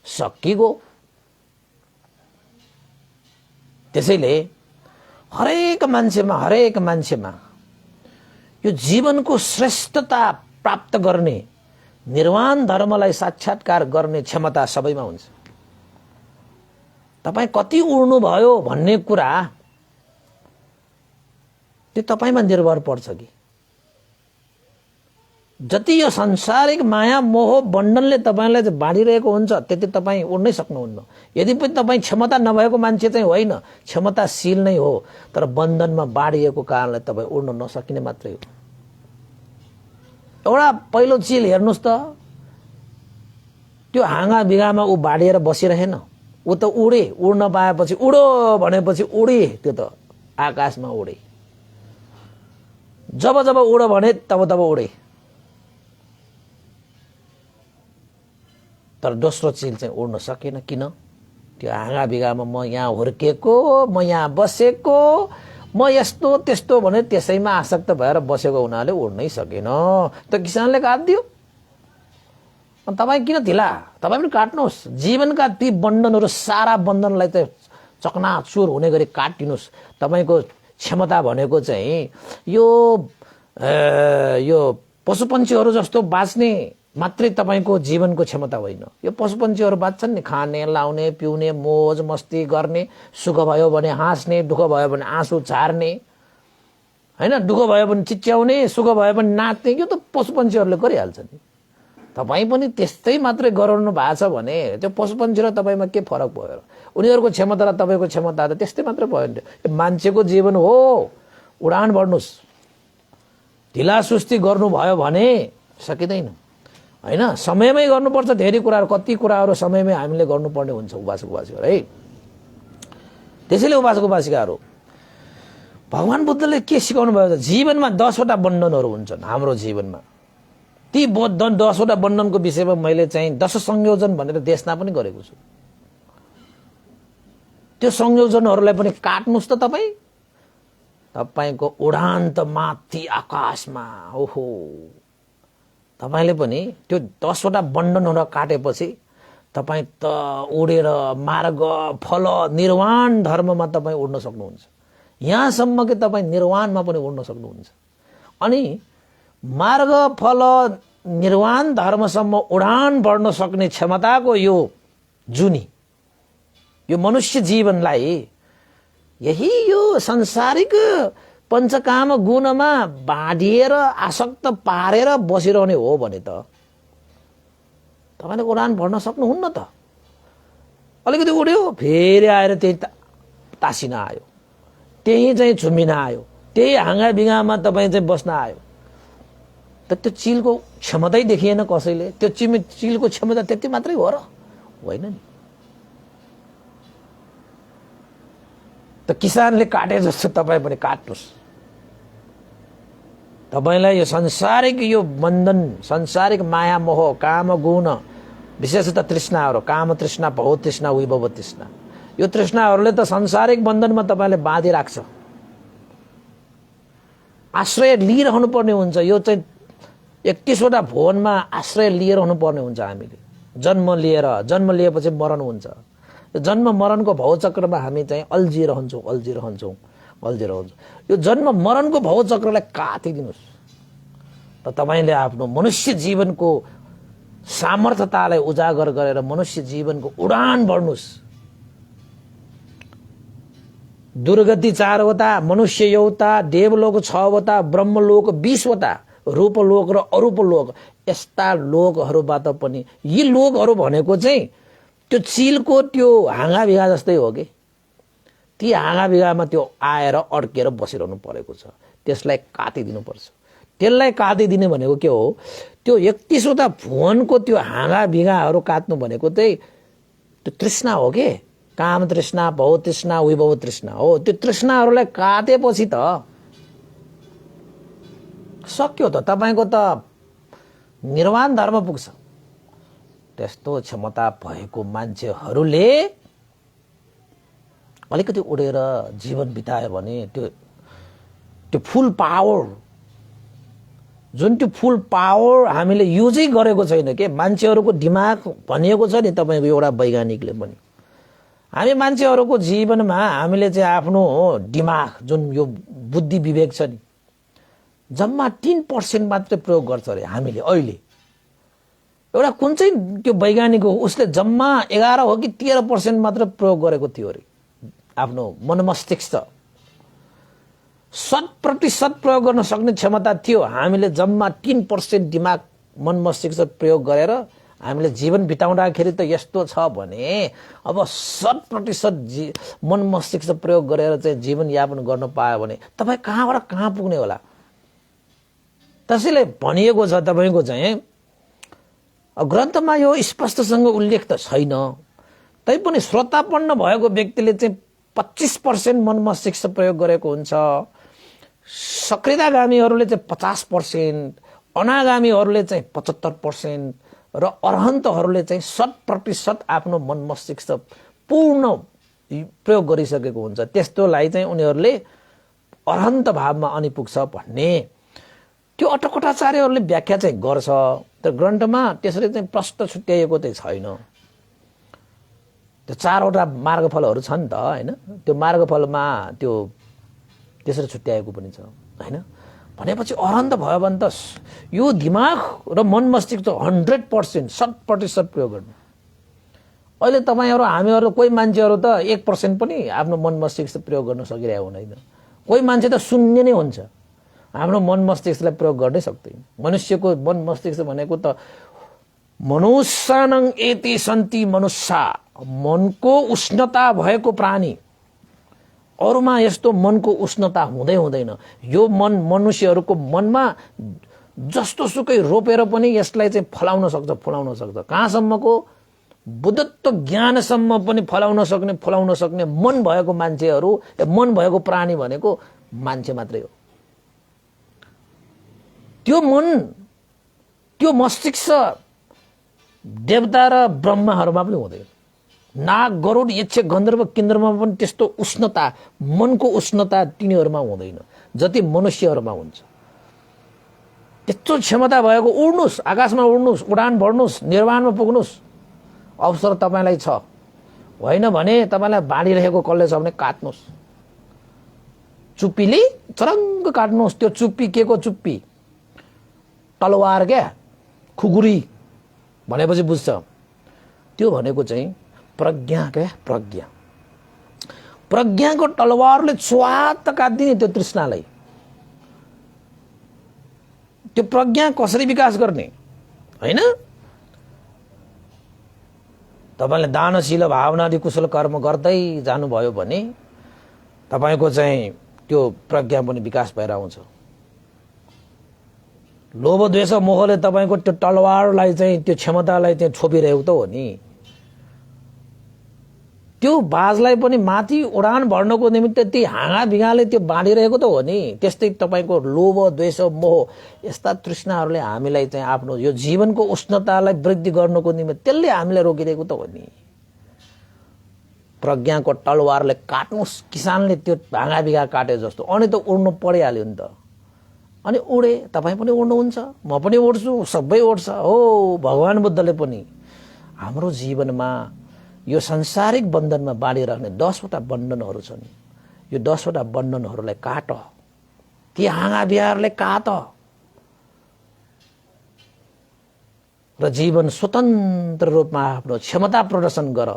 Speaker 1: सकिगयो। त्यसैले हरेक मान्छेमा यो जीवनको श्रेष्ठता प्राप्त गर्ने, निर्वाण धर्मलाई साक्षात्कार गर्ने क्षमता सबैमा हुन्छ। तपाईँ कति उड्नु भयो भन्ने कुरा त्यो तपाईमा निर्भर पर्छ कि। जति यो सांसारिक माया मोह बन्धनले तपाईलाई चाहिँ बाँडिरहेको हुन्छ त्यति तपाईँ उड्नै सक्नुहुन्न। यदि पनि तपाईँ क्षमता नभएको मान्छे चाहिँ होइन, क्षमताशील नै हो, तर बन्धनमा बाँडिएको कारणले तपाईँ उड्न नसकिने मात्रै हो। एउटा पहिलो चिल हेर्नुस् त, त्यो हाँगा बिगामा ऊ बाँडिएर बसिरहेन, ऊ त उडे, उड्न पाएपछि उडो भनेपछि उडे, त्यो त आकाशमा उडे। जब जब उड भने तब तब उडे। तर दोस्रो चिल चाहिँ उड्न सकेन। किन? त्यो हाँगा बिगामा म यहाँ हुर्केको, म यहाँ बसेको, म यस्तो त्यस्तो भने त्यसैमा आसक्त भएर बसेको हुनाले उड्नै सकेन। त किसानले काट्दियो, तपाईँ किन ढिला? तपाईँ पनि काट्नुहोस्। जीवनका ती बन्धनहरू, सारा बन्धनलाई चाहिँ चकनाचुर हुने गरी काटिनुहोस्। तपाईँको क्षमता भनेको चाहिँ यो पशुपन्छीहरू जस्तो बाँच्ने मात्रै तपाईँको जीवनको क्षमता होइन। यो पशुपन्छीहरू बाँच्छन् नि, खाने, लाउने, पिउने, मोज मस्ती गर्ने, सुख भयो भने हाँस्ने, दुःख भयो भने आँसु झार्ने, हैन, दुःख भयो भने चिच्याउने, सुख भयो भने नाच्ने, यो त पशुपन्छीहरूले गरिहाल्छ नि। तपाईँ पनि त्यस्तै मात्रै गराउनु भएको छ भने त्यो पशुपन्छी र तपाईँमा के फरक भयो? उनीहरूको क्षमता र तपाईँको क्षमता त त्यस्तै मात्रै भयो नि। यो मान्छेको जीवन हो, उडान बढ्नुहोस्। ढिला सुस्ती गर्नुभयो भने सकिँदैन, हैन। समयमै गर्नुपर्छ धेरै कुराहरू, कति कुराहरू समयमै हामीले गर्नुपर्ने हुन्छ उपासक उपासिकाहरू है। त्यसैले उपासक उपासिकाहरू, भगवान बुद्धले के सिकाउनु भयो? जीवनमा 10 वटा बन्धनहरू हुन्छन् हाम्रो जीवनमा। ती 10 वटा बन्धनको विषयमा मैले चाहिँ 10 संयोजन भनेर देशना पनि गरेको छु। त्यो संयोजनहरूलाई पनि काट्नुहोस् त तपाईँ। तपाईँको उडान त माथि आकाशमा। ओहो, तपाईले पनि त्यो 10 वटा बन्धनहरू काटेपछि तपाईँ त उडेर मार्ग, फल, निर्वाण धर्ममा तपाईँ उड्न सक्नुहुन्छ। यहाँसम्म कि तपाईँ निर्वाणमा पनि उड्न सक्नुहुन्छ। अनि मार्ग, फल, निर्वाण धर्मसम्म उडान बढ्न सक्ने क्षमताको यो जुनी, यो मनुष्य जीवनलाई यही यो संसारिक पञ्चकाम गुणमा बाँडिएर आसक्त पारेर बसिरहने हो भने त तपाईले उडान भर्न सक्नुहुन्न त। अलिकति उड्यो, फेरि आएर त्यही तासिन आयो, त्यही चाहिँ झुमिन आयो, त्यही हाँगा बिगामा तपाईँ चाहिँ बस्न आयो। त त्यो चिलको क्षमतै देखिएन कसैले। त्यो चिलको क्षमता त्यति मात्रै हो र? होइन नि। त किसानले काटे जस्तो तपाईँ पनि काट्नुहोस्। तपाईलाई यो संसारिक यो बन्धन, संसारिक माया मोह, काम गुण, विशेषतः तृष्णाहरू, काम तृष्णा, भव तृष्णा, विभव तृष्णा, यो तृष्णाहरूले त संसारिक बन्धनमा तपाईलाई बाँधि राख्छ। आश्रय लिइरहनु पर्ने हुन्छ। यो चाहिँ 31 वटा भुवनमा आश्रय लिइरहनु पर्ने हुन्छ हामीले। जन्म लिएपछि मरण हुन्छ। जन्म मरणको भवचक्रमा हामी चाहिँ अल्झिरहन्छौँ। यो जन्म मरणको भवचक्रलाई काटिदिनुहोस्। त तपाईले आफ्नो मनुष्य जीवनको सामर्थ्यतालाई उजागर गरेर मनुष्य जीवनको उडान बढ्नुहोस्। दुर्गति 4 वटा, मनुष्य एउटा, देवलोक 6 वटा, ब्रह्मलोक 20 वटा, रूपलोक र अरूपलोक, यस्ता लोकहरूबाट पनि यी लोकहरू भनेको चाहिँ त्यो चिलको त्यो हाँगा बिगा जस्तै हो कि। ती हाँगा बिगामा त्यो आएर अड्केर बसिरहनु परेको छ। त्यसलाई काटिदिनु पर्छ। त्यसलाई काटिदिने भनेको के हो? त्यो 31 वटा भुवनको त्यो हाँगा बिगाहरू काट्नु भनेको चाहिँ त्यो तृष्णा हो के। काम तृष्णा, भव तृष्णा, विभव तृष्णा हो। त्यो तृष्णाहरूलाई काटेपछि त सक्यो त, तपाईँको त निर्वाण धर्म पुग्छ। त्यस्तो क्षमता भएको मान्छेहरूले अलिकति उडेर जीवन बितायो भने त्यो फुल पावर, जुन त्यो फुल पावर हामीले युजै गरेको छैन के। मान्छेहरूको दिमाग भनिएको छ नि तपाईको एउटा वैज्ञानिकले पनि, हामी मान्छेहरूको जीवनमा हामीले चाहिँ आफ्नो दिमाग जुन यो बुद्धि विवेक छ नि जम्मा 3% मात्रै प्रयोग गर्छ अरे हामीले अहिले। एउटा कुन चाहिँ त्यो वैज्ञानिक हो उसले जम्मा 11 हो कि 13% मात्र प्रयोग गरेको थियो अरे आफ्नो मन मस्तिष्क। 100% प्रयोग गर्न सक्ने क्षमता थियो, हामीले जम्मा 3% दिमाग मन मस्तिष्क प्रयोग गरेर हामीले जीवन बिताउँदाखेरि त यस्तो छ भने अब 100% मन मस्तिष्क प्रयोग गरेर चाहिँ जीवन यापन गर्न पायो भने तपाईँ कहाँबाट कहाँ पुग्ने होला। त्यसैले भनिएको छ तपाईको चाहिँ ग्रन्थमा यो स्पष्टसँग उल्लेख त छैन, तैपनि श्रोतापन्न भएको व्यक्तिले चाहिँ 25% मन मस्तिष्क प्रयोग गरेको हुन्छ, सक्रियतागामीहरूले चाहिँ 50%, अनागामीहरूले चाहिँ 75% र अरहन्तहरूले चाहिँ 100% आफ्नो मन मस्तिष्क पूर्ण प्रयोग गरिसकेको हुन्छ। त्यस्तोलाई चाहिँ उनीहरूले अरहन्त भावमा अनि पुग्छ भन्ने त्यो अटकटाचार्यहरूले व्याख्या चाहिँ गर्छ। तर ग्रन्थमा त्यसरी चाहिँ प्रश्न छुट्याइएको चाहिँ छैन। त्यो 4वटा मार्गफलहरू छन् त हैन, त्यो मार्गफलमा त्यो त्यसरी छुट्याएको पनि छ हैन। भनेपछि अरहन्त भयो भने त यो दिमाग र मन मस्तिष्क 100% 100% प्रयोग गर्नु। अहिले तपाईहरु हामीहरु कोही मान्छेहरु त 1% पनि आफ्नो मन मस्तिष्क प्रयोग गर्न सकिरहेको हुँदैन। कोही मान्छे त शून्य नै हुन्छ, आफ्नो मन मस्तिष्कलाई प्रयोग गर्नै सक्दैन। मनुष्यको मन मस्तिष्क भनेको त मनुष्यानङ एति सन्ति मनुष्या, मनको उष्णता भएको प्राणी। अरूमा यस्तो मनको उष्णता हुँदै हुँदैन। यो मन मनुष्यहरूको मनमा जस्तो सुकै रोपेर पनि यसलाई चाहिँ फलाउन सक्छ। कहाँसम्मको बुद्धत्व ज्ञानसम्म पनि फलाउन सक्ने मन भएको मान्छेहरू, मन भएको प्राणी भनेको मान्छे मात्रै हो। त्यो मन, त्यो मस्तिष्क देवता र ब्रह्माहरूमा पनि हुँदैन। नाग, गरुड, यक्ष, गन्धर्व, किन्नरमा पनि त्यस्तो उष्णता, मनको उष्णता तिनीहरूमा हुँदैन जति मनुष्यहरूमा हुन्छ। त्यस्तो क्षमता भएको उड्नुस्, आकाशमा उड्नुस्, उडान भर्नुस्, निर्वाणमा पुग्नुस् अवसर तपाईलाई छ। होइन भने तपाईलाई बाँडिरहेको कसले छ भने काट्नुस्, चुप्पीले चरङ्ग काट्नुस्। त्यो चुप्पी के को चुप्पी? तलवार क्या, खुकुरी भनेपछि बुझ्छ। त्यो भनेको चाहिँ प्रज्ञा क्या, प्रज्ञाको तलवारले स्वात काट्दिने त्यो तृष्णालाई। त्यो प्रज्ञा कसरी विकास गर्ने हैन? तपाईले दानशील भावनादि कुशल कर्म गर्दै जानुभयो भने तपाईको चाहिँ त्यो प्रज्ञा पनि विकास भएर आउँछ। लोभ द्वेष मोहले तपाईको त्यो तलवारलाई चाहिँ, त्यो क्षमतालाई चाहिँ छोपिरहेको त हो नि। त्यो बाजलाई पनि माथि उडान भर्नको निमित्त ती हाँगा भिगाले त्यो बाँडिरहेको त हो नि। त्यस्तै तपाईको लोभ द्वेष मोह यस्ता तृष्णाहरूले हामीलाई चाहिँ आफ्नो यो जीवनको उष्णतालाई वृद्धि गर्नको निमित्त त्यसले हामीलाई रोकिरहेको त हो नि। प्रज्ञाको तलवारले काट्नुस्, किसानले त्यो हाँगा भिगा काटे जस्तो, अनि त उड्नु परिहाल्यो नि त। अनि उडे, तपाईँ पनि उड्नुहुन्छ, म पनि उड्छु, सबै उड्छ हो। भगवान बुद्धले पनि हाम्रो जीवनमा यो सांसारिक बन्धनमा बाँडिराख्ने 10वटा बन्धनहरू छन्। यो 10वटा बन्धनहरूलाई काट, ती हाँगा बिहारले काट र जीवन स्वतन्त्र रूपमा आफ्नो क्षमता प्रदर्शन गर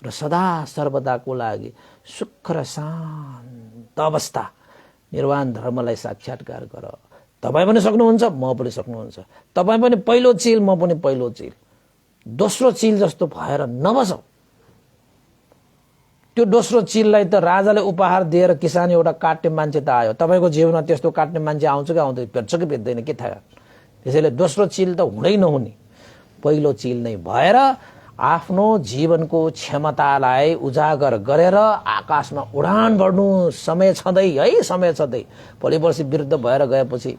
Speaker 1: र सदा सर्वदाको लागि सुख र शान्त अवस्था निर्वाण धर्मलाई साक्षात्कार गर। तपाईँ पनि सक्नुहुन्छ, म पनि सक्नुहुन्छ। तपाईँ पनि पहिलो चिल, म पनि पहिलो चिल, दोस्रो चिल जस्तो भएर नबसौँ। त्यो दोस्रो चिललाई त राजाले उपहार दिएर किसान एउटा काट्ने मान्छे त आयो। तपाईको जीवनमा त्यस्तो काट्ने मान्छे आउँछ कि आउँदैन, भेट्छ कि भेट्दैन, के थाहा। त्यसैले दोस्रो चिल त हुँदै नहुने, पहिलो चिल नै भएर आफ्नो जीवनको क्षमतालाई उजागर गरेर आकाशमा उडान भर्नु। समय छँदै है, समय छँदै। भोलि पर्सि विरुद्ध भएर गएपछि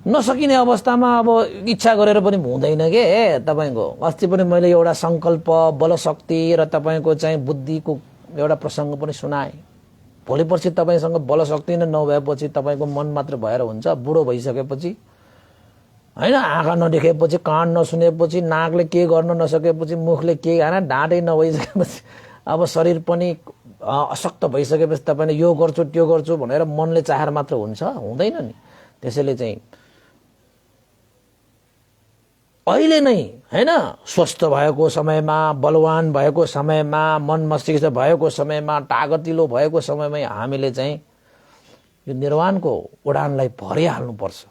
Speaker 1: नसकिने अवस्थामा अब इच्छा गरेर पनि हुँदैन के तपाईको। अस्ति पनि मैले एउटा संकल्प बलशक्ति र तपाईको चाहिँ बुद्धिको एउटा प्रसंग पनि सुनाए। भोलि पर्सि तपाईसँग बलशक्ति नै नभएपछि तपाईको मन मात्र भएर हुन्छ। बुढो भइसकेपछि हैन, आँखा नदेखेपछि, कान नसुनेपछि, नाकले के गर्न नसकेपछि, मुखले के हैन, ढाडै नभइसकेपछि, अब शरीर पनि अशक्त भइसकेपछि तपाईले यो गर्छु त्यो गर्छु भनेर मनले चाहेर मात्र हुन्छ, हुँदैन नि। त्यसैले चाहिँ अहिले नै हैन, स्वस्थ भएको समयमा, बलवान भएको समयमा, मन मस्तिष्क भएको समयमा, तागतिलो भएको समयमै हामीले चाहिँ यो निर्वाणको उडानलाई भरिहाल्नु पर्छ,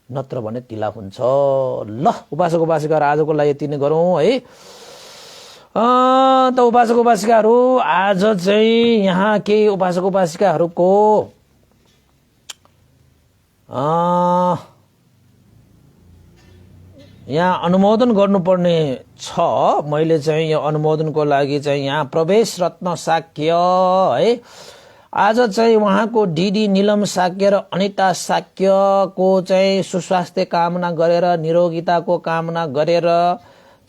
Speaker 1: नत्र भने ढिला हुन्छ। ल उपासक उपासिकाहरू आजको लागि यति नै गरौँ है। त उपासक उपासिकाहरू आज चाहिँ यहाँ केही उपासक उपासिकाहरूको यहाँ अनुमोदन गर्नुपर्ने छ। मैले चाहिँ यो अनुमोदनको लागि चाहिँ यहाँ प्रवेश रत्न शाक्य है, आज चाहिँ उहाँको डिडी नीलम शाक्य र अनिता शाक्यको चाहिँ सुस्वास्थ्य कामना गरेर, निरोगिताको कामना गरेर,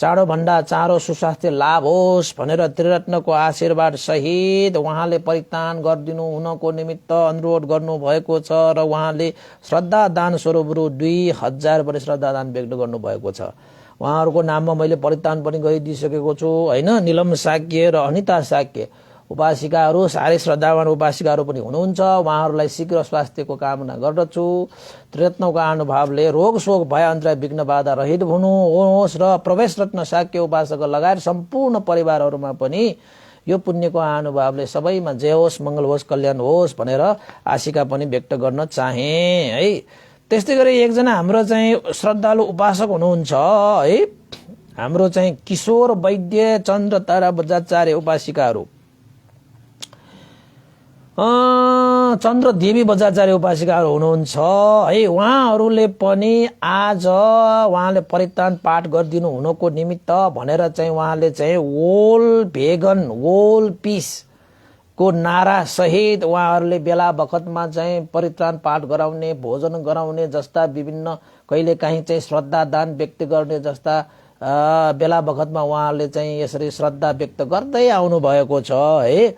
Speaker 1: चाँडो भन्दा चाँडो सुस्वास्थ्य लाभ होस् भनेर त्रिरत्नको आशीर्वाद सहित उहाँले परित्राण गरिदिनु हुनको निमित्त अनुरोध गर्नु भएको छ र उहाँले श्रद्धा दान स्वरूप रु 2000 पनि श्रद्धा दान व्यक्त गर्नु भएको छ। उहाँहरूको नाममा मैले परित्राण पनि गरिदिइसकेको छु हैन। नीलम शाक्य र अनिता शाक्य उपासिकाहरू, साह्रै श्रद्धावान उपासिकाहरू पनि हुनुहुन्छ। उहाँहरूलाई शीघ्र स्वास्थ्यको कामना गर्दछु। त्रिरत्नको अनुभवले रोग शोक भय अन्तराय विघ्न बाधा रहित हुनुहोस् र प्रवेश रत्न शाक्य उपासक लगायत सम्पूर्ण परिवारहरूमा पनि यो पुण्यको अनुभवले सबैमा जय होस्, मंगल होस्, कल्याण होस् भनेर आशिका पनि व्यक्त गर्न चाहे है। त्यस्तै गरी एकजना हाम्रो चाहिँ श्रद्धालु उपासक हुनुहुन्छ है, हाम्रो चाहिँ किशोर वैद्य चन्द्र तारा बजाचार्य उपासिकाहरू, चन्द्र देवी बजाचार्य उपासिकाहरू हुनुहुन्छ है। उहाँहरूले पनि आज उहाँले परित्राण पाठ गरिदिनु हुनको निमित्त भनेर चाहिँ उहाँले चाहिँ वोल भेगन वोल पीस को नारा सहित उहाँहरूले बेला बखतमा चाहिँ परित्राण पाठ गराउने, भोजन गराउने जस्ता विभिन्न कहिले काहीँ चाहिँ श्रद्धा दान व्यक्त गर्ने जस्ता बेला बखतमा उहाँहरूले चाहिँ यसरी श्रद्धा व्यक्त गर्दै आउनु भएको छ है।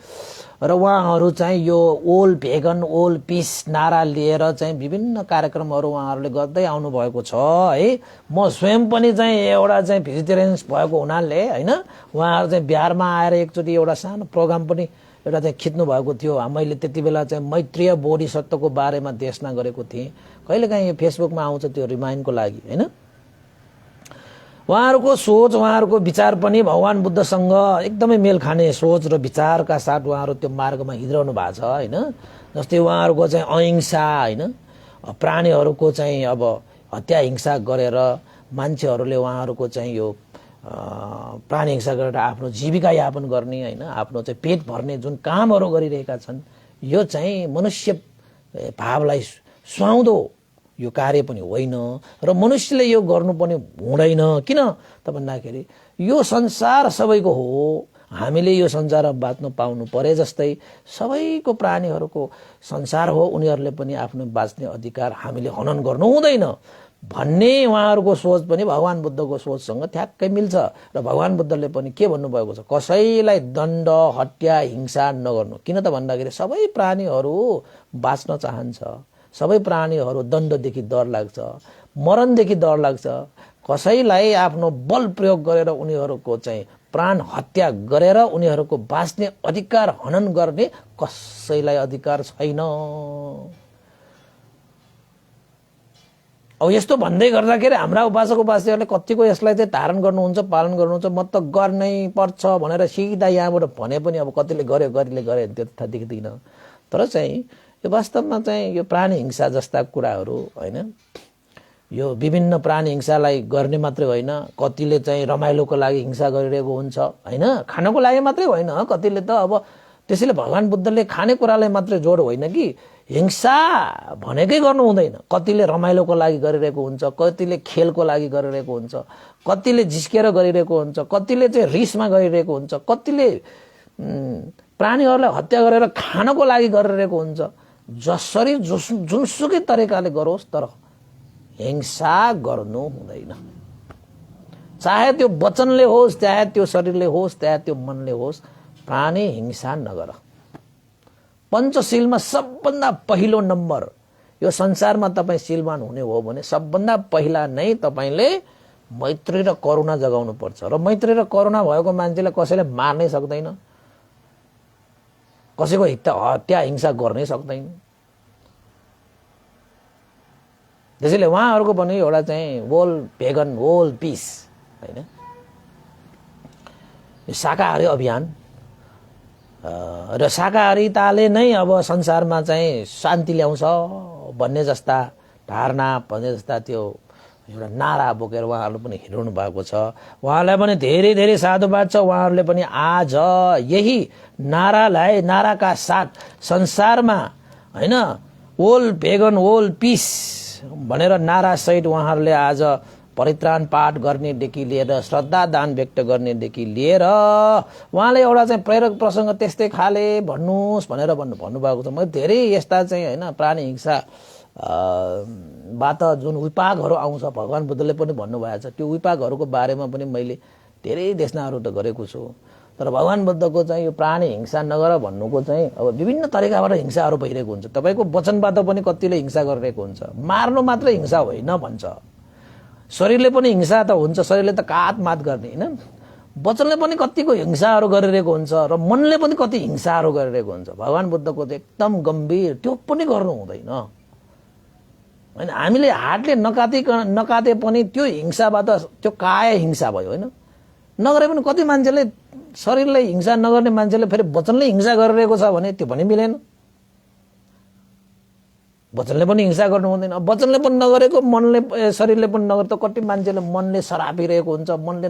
Speaker 1: र उहाँहरू चाहिँ यो ओल भेगन ओल पीस नारा लिएर चाहिँ विभिन्न कार्यक्रमहरू उहाँहरूले गर्दै आउनु भएको छ है। म स्वयं पनि चाहिँ एउटा चाहिँ भेजिटेरियन्स भएको हुनाले हैन, उहाँहरू चाहिँ बिहारमा आएर एकचोटि एउटा सानो प्रोग्राम पनि एउटा चाहिँ खिच्नु भएको थियो। मैले त्यति बेला चाहिँ मैत्रीय बोधिसत्वको बारेमा देशना गरेको थिएँ। कहिलेकाहीँ यो फेसबुकमा आउँछ त्यो रिमाइन्डको लागि हैन। उहाँहरूको सोच, उहाँहरूको विचार पनि भगवान बुद्धसँग एकदमै मेल खाने सोच र विचारका साथ उहाँहरू त्यो मार्गमा हिँडिरहनु भएको छ हैन। जस्तै उहाँहरूको चाहिँ अहिंसा हैन, प्राणीहरूको चाहिँ अब हत्या हिंसा गरेर मान्छेहरूले उहाँहरूको चाहिँ यो प्राणी हिंसा गरेर आफ्नो जीविका यापन गर्ने हैन, आफ्नो चाहिँ पेट भर्ने जुन कामहरू गरिरहेका छन्, यो चाहिँ मनुष्य भावलाई सुहाउँदो यो कार्य पनि होइन र मनुष्यले यो गर्नु पनि हुँदैन। किन त भन्दाखेरि यो संसार सबैको हो, हामीले यो संसारमा बाँच्न पाउनु परे जस्तै सबैको प्राणीहरूको संसार हो, उनीहरूले पनि आफ्नो बाँच्ने अधिकार हामीले हनन गर्नु हुँदैन भन्ने उहाँहरूको सोच पनि भगवान बुद्धको सोचसँग ठ्याक्कै मिल्छ। र भगवान बुद्धले पनि के भन्नुभएको छ, कसैलाई दण्ड हत्या हिंसा नगर्नु। किन त भन्दाखेरि सबै प्राणीहरू बाँच्न चाहन्छ, सबै प्राणीहरू दण्डदेखि डर लाग्छ, मरणदेखि डर लाग्छ। कसैलाई आफ्नो बल प्रयोग गरेर उनीहरूको चाहिँ प्राण हत्या गरेर उनीहरूको बाँच्ने अधिकार हनन गर्ने कसैलाई अधिकार छैन। अब यस्तो भन्दै गर्दाखेरि हाम्रा उपासक उपासिकाहरूले कतिको यसलाई चाहिँ धारण गर्नुहुन्छ, पालन गर्नुहुन्छ, म त गर्नै पर्छ भनेर सिधा यहाँबाट भने पनि अब कतिले गर्यो, कतिले गरे त्यो थाहा देख्दिन। तर चाहिँ यो वास्तवमा चाहिँ यो प्राणी हिंसा जस्ता कुराहरू हैन, यो विभिन्न प्राणी हिंसालाई गर्ने मात्रै होइन, कतिले चाहिँ रमाइलोको लागि हिंसा गरिरहेको हुन्छ हैन, खानको लागि मात्रै होइन। कतिले त अब त्यसैले भगवान बुद्धले खानेकुरालाई मात्रै जोड होइन कि हिंसा भनेकै गर्नु हुँदैन। कतिले रमाइलोको लागि गरिरहेको हुन्छ, कतिले खेलको लागि गरिरहेको हुन्छ, कतिले जिस्केर गरिरहेको हुन्छ, कतिले चाहिँ रिसमा गरिरहेको हुन्छ, कतिले प्राणीहरूलाई हत्या गरेर खानको लागि गरिरहेको हुन्छ। जसरी जुनसुकै तरिकाले गरोस् तर हिंसा गर्नु हुँदैन। चाहे त्यो वचनले होस्, चाहे त्यो शरीरले होस्, चाहे त्यो मनले होस्, प्राणी हिंसा नगर। पञ्चशीलमा सबभन्दा पहिलो नम्बर, यो संसारमा तपाईँ शीलवान हुने हो भने सबभन्दा पहिला नै तपाईँले मैत्री र करुणा जगाउनु पर्छ। र मैत्री र करुणा भएको मान्छेलाई कसैले मार्नै सक्दैन, कसैको हत्या हिंसा गर्नै सक्दैन। त्यसैले उहाँहरूको पनि एउटा चाहिँ वोल भेगन वोल पिस हैन, यो शाकाहारी अभियान र शाकाहारीताले नै अब संसारमा चाहिँ शान्ति ल्याउँछ भन्ने जस्ता धारणा, भन्ने जस्ता त्यो एउटा नारा बोकेर उहाँहरूले पनि हिँड्नु भएको छ। उहाँलाई पनि धेरै धेरै साधुवाद छ। उहाँहरूले पनि आज यही नाराका साथ संसारमा हैन वोल भेगन वोल पिस भनेर नारा सहित उहाँहरूले आज परित्राण पाठ गर्नेदेखि लिएर श्रद्धा दान व्यक्त गर्नेदेखि लिएर उहाँले एउटा चाहिँ प्रेरक प्रसङ्ग त्यस्तै खाले भन्नुहोस् भनेर भन्नुभएको छ। मैले धेरै यस्ता चाहिँ हैन प्राणी हिंसा बाट जुन विपाकहरू आउँछ, भगवान बुद्धले पनि भन्नुभएको छ, त्यो विपाकहरूको बारेमा पनि मैले धेरै देशनाहरू त गरेको छु। तर भगवान बुद्धको चाहिँ यो प्राणी हिंसा नगर भन्नुको चाहिँ अब विभिन्न तरिकाबाट हिंसाहरू भइरहेको हुन्छ। तपाईँको वचनबाट पनि कतिले हिंसा गरिरहेको हुन्छ। मार्नु मात्र हिंसा होइन भन्छ। शरीरले पनि हिंसा त हुन्छ, शरीरले त काटमात गर्ने होइन, वचनले पनि कतिको हिंसाहरू गरिरहेको हुन्छ र मनले पनि कति हिंसाहरू गरिरहेको हुन्छ। भगवान बुद्धको चाहिँ एकदम गम्भीर, त्यो पनि गर्नु हुँदैन होइन। हामीले हातले नकाते पनि त्यो हिंसाबाट त्यो काय हिंसा भयो होइन। नगरे पनि कति मान्छेले शरीरले हिंसा नगर्ने मान्छेले फेरि वचनले हिंसा गरिरहेको छ भने त्यो पनि मिलेन। वचनले पनि हिंसा गर्नु हुँदैन, वचनले पनि नगरेको मनले शरीरले पनि नगरे त कति मान्छेले मनले सरापिरहेको हुन्छ, मनले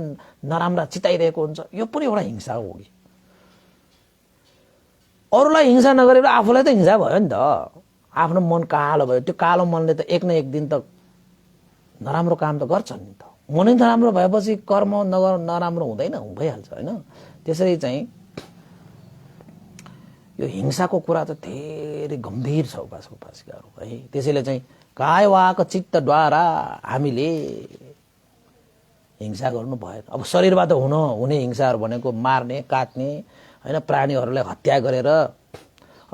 Speaker 1: नराम्रा चिताइरहेको हुन्छ। यो पनि एउटा हिंसा हो कि अरूलाई हिंसा नगरेर आफूलाई त हिंसा भयो नि त। आफ्नो मन कालो भयो, त्यो कालो मनले त एक न एक दिन त नराम्रो काम त गर्छ नि त। मनै नराम्रो भएपछि कर्म नराम्रो हुँदैन, भइहाल्छ होइन। त्यसरी चाहिँ यो हिंसाको कुरा त धेरै गम्भीर छ उपासकहरू है। त्यसैले चाहिँ काय वाक चित्तद्वारा हामीले हिंसा गर्नु भएन। अब शरीरबाट हुने हिंसाहरू भनेको मार्ने, काट्ने होइन, प्राणीहरूलाई हत्या गरेर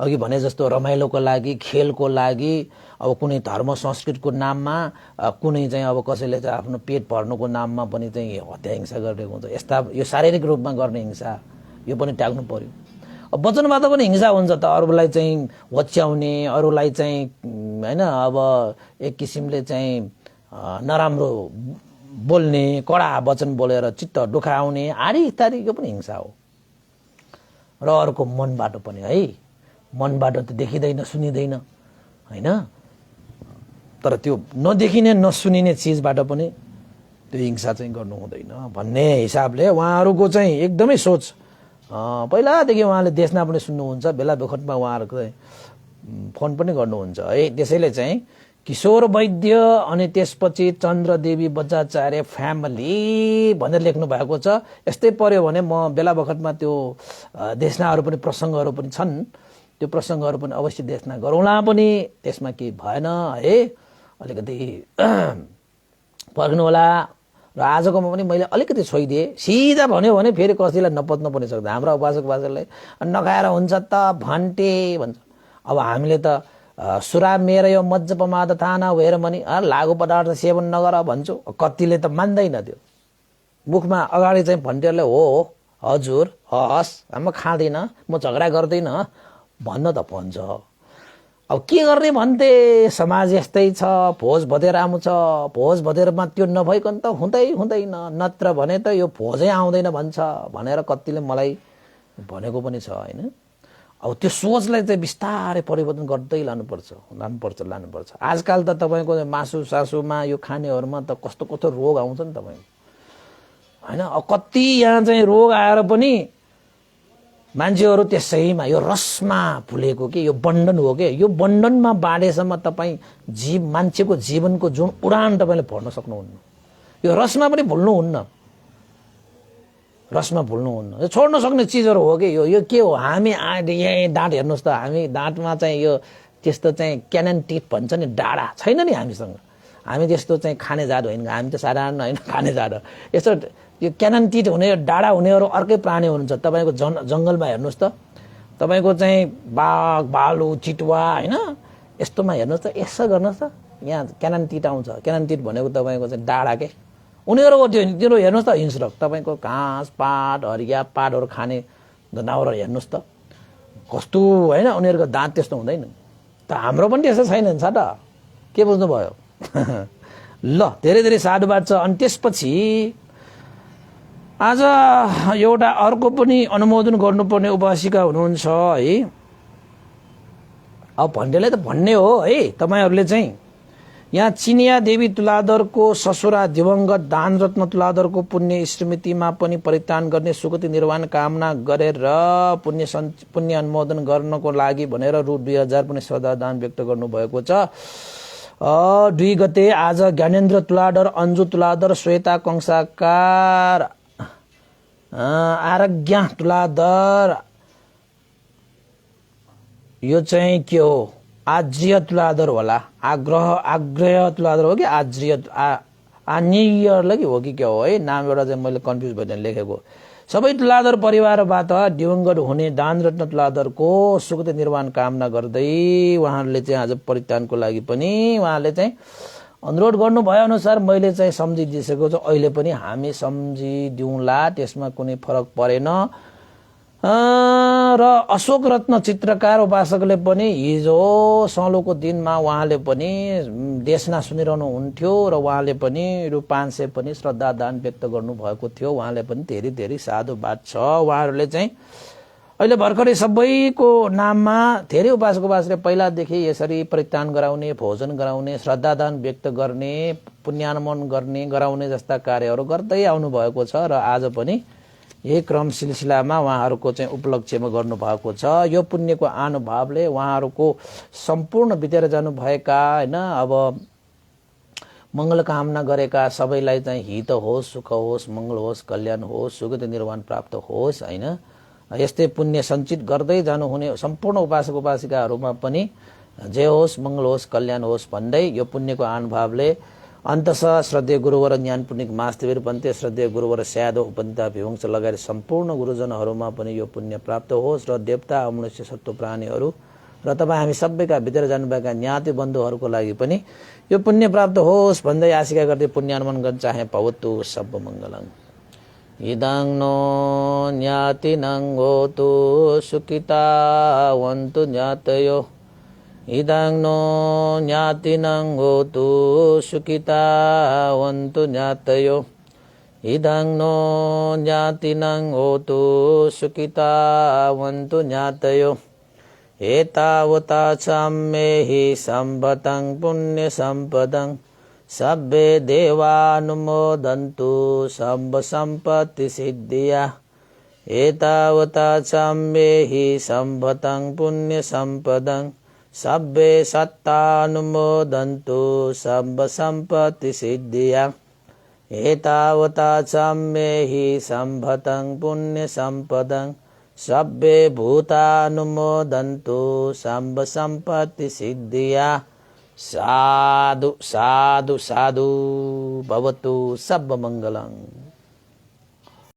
Speaker 1: अघि भने जस्तो रमाइलोको लागि, खेलको लागि, अब कुनै धर्म संस्कृतिको नाममा, कुनै चाहिँ अब कसैले चाहिँ आफ्नो पेट भर्नुको नाममा पनि चाहिँ हत्या हिंसा गरिरहेको हुन्छ। यस्ता यो शारीरिक रूपमा गर्ने हिंसा यो पनि त्याग्नु पर्यो। अब वचनबाट पनि हिंसा हुन्छ त, अरूलाई चाहिँ होच्याउने, अरूलाई चाहिँ होइन अब एक किसिमले चाहिँ नराम्रो बोल्ने, कडा वचन बोलेर चित्त दुखाउने आदि इत्यादि, यो पनि हिंसा हो। र अर्को मनबाट पनि है, मनबाट त देखिँदैन सुनिँदैन होइन, तर त्यो नदेखिने नसुनिने चिजबाट पनि त्यो हिंसा चाहिँ गर्नु हुँदैन भन्ने हिसाबले उहाँहरूको चाहिँ एकदमै सोच पहिलादेखि उहाँले देशना पनि सुन्नुहुन्छ, बेला बखतमा उहाँहरूको चाहिँ फोन पनि गर्नुहुन्छ है। त्यसैले चाहिँ किशोर वैद्य अनि त्यसपछि चन्द्रदेवी बज्राचार्य फ्यामिली भनेर लेख्नु भएको छ। यस्तै पर्यो भने म बेला बखतमा त्यो देशनाहरू पनि प्रसङ्गहरू पनि छन्, त्यो प्रसङ्गहरू पनि अवश्य देशना गरौँला पनि। त्यसमा केही भएन है, अलिकति पर्खनु होला। र आजकोमा पनि मैले अलिकति छोइदिएँ, सिधा भन्यो भने फेरि कसैलाई नपत्न पनि सक्छ। हाम्रो उपासक बाजेलाई नखाएर हुन्छ त भन्टे भन्छ। अब हामीले त सुरा मेर यो मज्ज पमाद थाना भएर पनि लागु पदार्थ सेवन नगर भन्छु, कतिले त मान्दैन। त्यो मुखमा अगाडि चाहिँ भन्टेहरूले हो हजुर हस् म खाँदिनँ, म झगडा गर्दिनँ भन्न त भन्छ। अब के गर्ने भन्थे, समाज यस्तै छ, भोज भदेर आउँछ, भोज भदेरमा त्यो नभइकन त हुँदैन, नत्र भने त यो भोजै आउँदैन भन्छ भनेर कतिले मलाई भनेको पनि छ होइन। अब त्यो सोचलाई चाहिँ बिस्तारै परिवर्तन गर्दै लानुपर्छ। आजकल त तपाईँको मासु सासुमा यो खानेहरूमा त कस्तो कस्तो रोग आउँछ नि तपाईँको होइन। अब कति यहाँ चाहिँ रोग आएर पनि मान्छेहरू त्यसैमा यो रसमा भुलेको कि यो बन्धन हो कि, यो बन्धनमा बाँडेसम्म तपाईँ मान्छेको जीवनको जुन उडान तपाईँले भर्न सक्नुहुन्न। यो रसमा पनि भुल्नुहुन्न, रसमा भुल्नुहुन्न। यो छोड्न सक्ने चिजहरू हो कि यो के हो, हामी यहाँ दाँत हेर्नुहोस् त, हामी दाँतमा चाहिँ यो त्यस्तो चाहिँ क्यानन टिप भन्छ नि, डाँडा छैन नि हामीसँग। हामी त्यस्तो चाहिँ खाने जात होइन, हामी त साधारण होइन खाने जात हो। यस्तो यो क्यानन टिट हुने डाँडा हुनेहरू अर्कै प्राणी हुनुहुन्छ। तपाईँको जङ्गलमा हेर्नुहोस् त, तपाईँको चाहिँ बाघ भालु चितुवा होइन, यस्तोमा हेर्नुहोस् त, यसो गर्नुहोस् त, यहाँ क्यानन टिट आउँछ। क्यानन टिट भनेको तपाईँको चाहिँ डाँडा के, उनीहरू त्यो हेर्नुहोस् त हिंस्रक, तपाईँको घाँस पात हरिया पातहरू खाने जनावर हेर्नुहोस् त कस्तो होइन, उनीहरूको दाँत त्यस्तो हुँदैन। त हाम्रो पनि त्यस्तो छैन छ त, के बुझ्नुभयो? ल धेरै धेरै साधुवाद छ। अनि त्यसपछि आज एउटा अर्को पनि अनुमोदन गर्नुपर्ने उपासिका हुनुहुन्छ है। अब भन्नेलाई त भन्ने हो है, तपाईँहरूले चाहिँ यहाँ चिनिया देवी तुलाधरको ससुरा दिवंगत दान रत्न तुलाधरको पुण्य स्मृतिमा पनि परित्राण गर्ने सुगति निर्वाण कामना गरेर पुण्य अनुमोदन गर्नको लागि भनेर रु 2000 पनि श्रद्धादान व्यक्त गर्नुभएको छ। 2 गते आज ज्ञानेन्द्र तुलाधर, अन्जु तुलाधर, श्वेता कंसाकार, आरज्ञा तुलाधर, यो चाहिँ के हो आज्रिय तुलाधर होला, आग्रह तुलाधर हो कि आनियरलाई कि हो कि क्या हो है, नाम एउटा चाहिँ मैले कन्फ्युज भएर लेखेको। सबै तुलाधर परिवारबाट दिवंगत हुने दान रत्न तुलाधरको सुगति निर्वाण कामना गर्दै उहाँहरूले चाहिँ आज परित्राणको लागि पनि उहाँले चाहिँ अनुरोध गर्नु भए अनुसार मैले चाहिँ सम्झिदिसकेको छु। अहिले पनि हामी सम्झिदिउँला, त्यसमा कुनै फरक परेन। र अशोक रत्न चित्रकार उपासकले पनि हिजो सलोको दिनमा उहाँले पनि देशना सुनिरहनु हुन्थ्यो र उहाँले पनि रु 500 पनि श्रद्धादान व्यक्त गर्नुभएको थियो। उहाँले पनि धेरै धेरै साधुवाद छ। उहाँहरूले चाहिँ अहिले भर्खरै सबैको नाममा धेरै उपासक उपासकले पहिलादेखि यसरी परित्राण गराउने, भोजन गराउने, श्रद्धादान व्यक्त गर्ने, पुण्यानुमोदन गर्ने, गराउने जस्ता कार्यहरू गर्दै आउनुभएको छ र आज पनि यही क्रम सिलसिलामा उहाँहरूको चाहिँ उपलक्ष्यमा गर्नुभएको छ। यो पुण्यको अनुभावले उहाँहरूको सम्पूर्ण बितेर जानुभएका होइन अब मङ्गल कामना गरेका सबैलाई चाहिँ हित होस्, सुख होस्, मङ्गल होस्, कल्याण होस्, सुगति निर्वाण प्राप्त होस् होइन। यस्तै पुण्य सञ्चित गर्दै जानुहुने सम्पूर्ण उपासक उपासिकाहरूमा पनि जय होस्, मङ्गल होस्, कल्याण होस् भन्दै यो पुण्यको अनुभावले अन्तश श्रद्धेय गुरुवर ज्ञान पुण्यक मास्तेवीर पन्ते, श्रद्धेय गुरुवर स्यादो उपन्ता विवंश लगायत सम्पूर्ण गुरुजनहरूमा पनि यो पुण्य प्राप्त होस् र देवता मनुष्य सत्व प्राणीहरू र तपाईँ हामी सबैका भित्र जानुभएका ज्ञाति बन्धुहरूको लागि पनि यो पुण्य प्राप्त होस् भन्दै आशिका गर्दै पुण्यानुमोदन गर्न चाहे भवतु सब मङ्गलम्। इदं नो ज्ञातिनं होतु सुखिता वन्तु ज्ञातयो, इदं नो ज्ञातिनं होतु सुखिता वन्तु ज्ञातयो, इदं नो ज्ञातिनं होतु सुखिता वन्तु ज्ञातयो। एतावता सम्मेहि सम्पतं पुण्यसम्पदं सब्बे देवानुमोदन्तु सम्ब सम्पत्ति सिद्धिया। एतावता सम्मेहि सम्पतं पुण्यसम्पदं सब्बे सत्तानुमोदन्तु सम्ब सम्पत्ति सिद्धिया। एतावता सम्मेहि सम्पतं पुण्यसम्पदं सब्बे भूतानुमोदन्तु सम्ब सम्पत्ति सिद्धिया। साधु साधु साधु भवतु सब मंगलम्।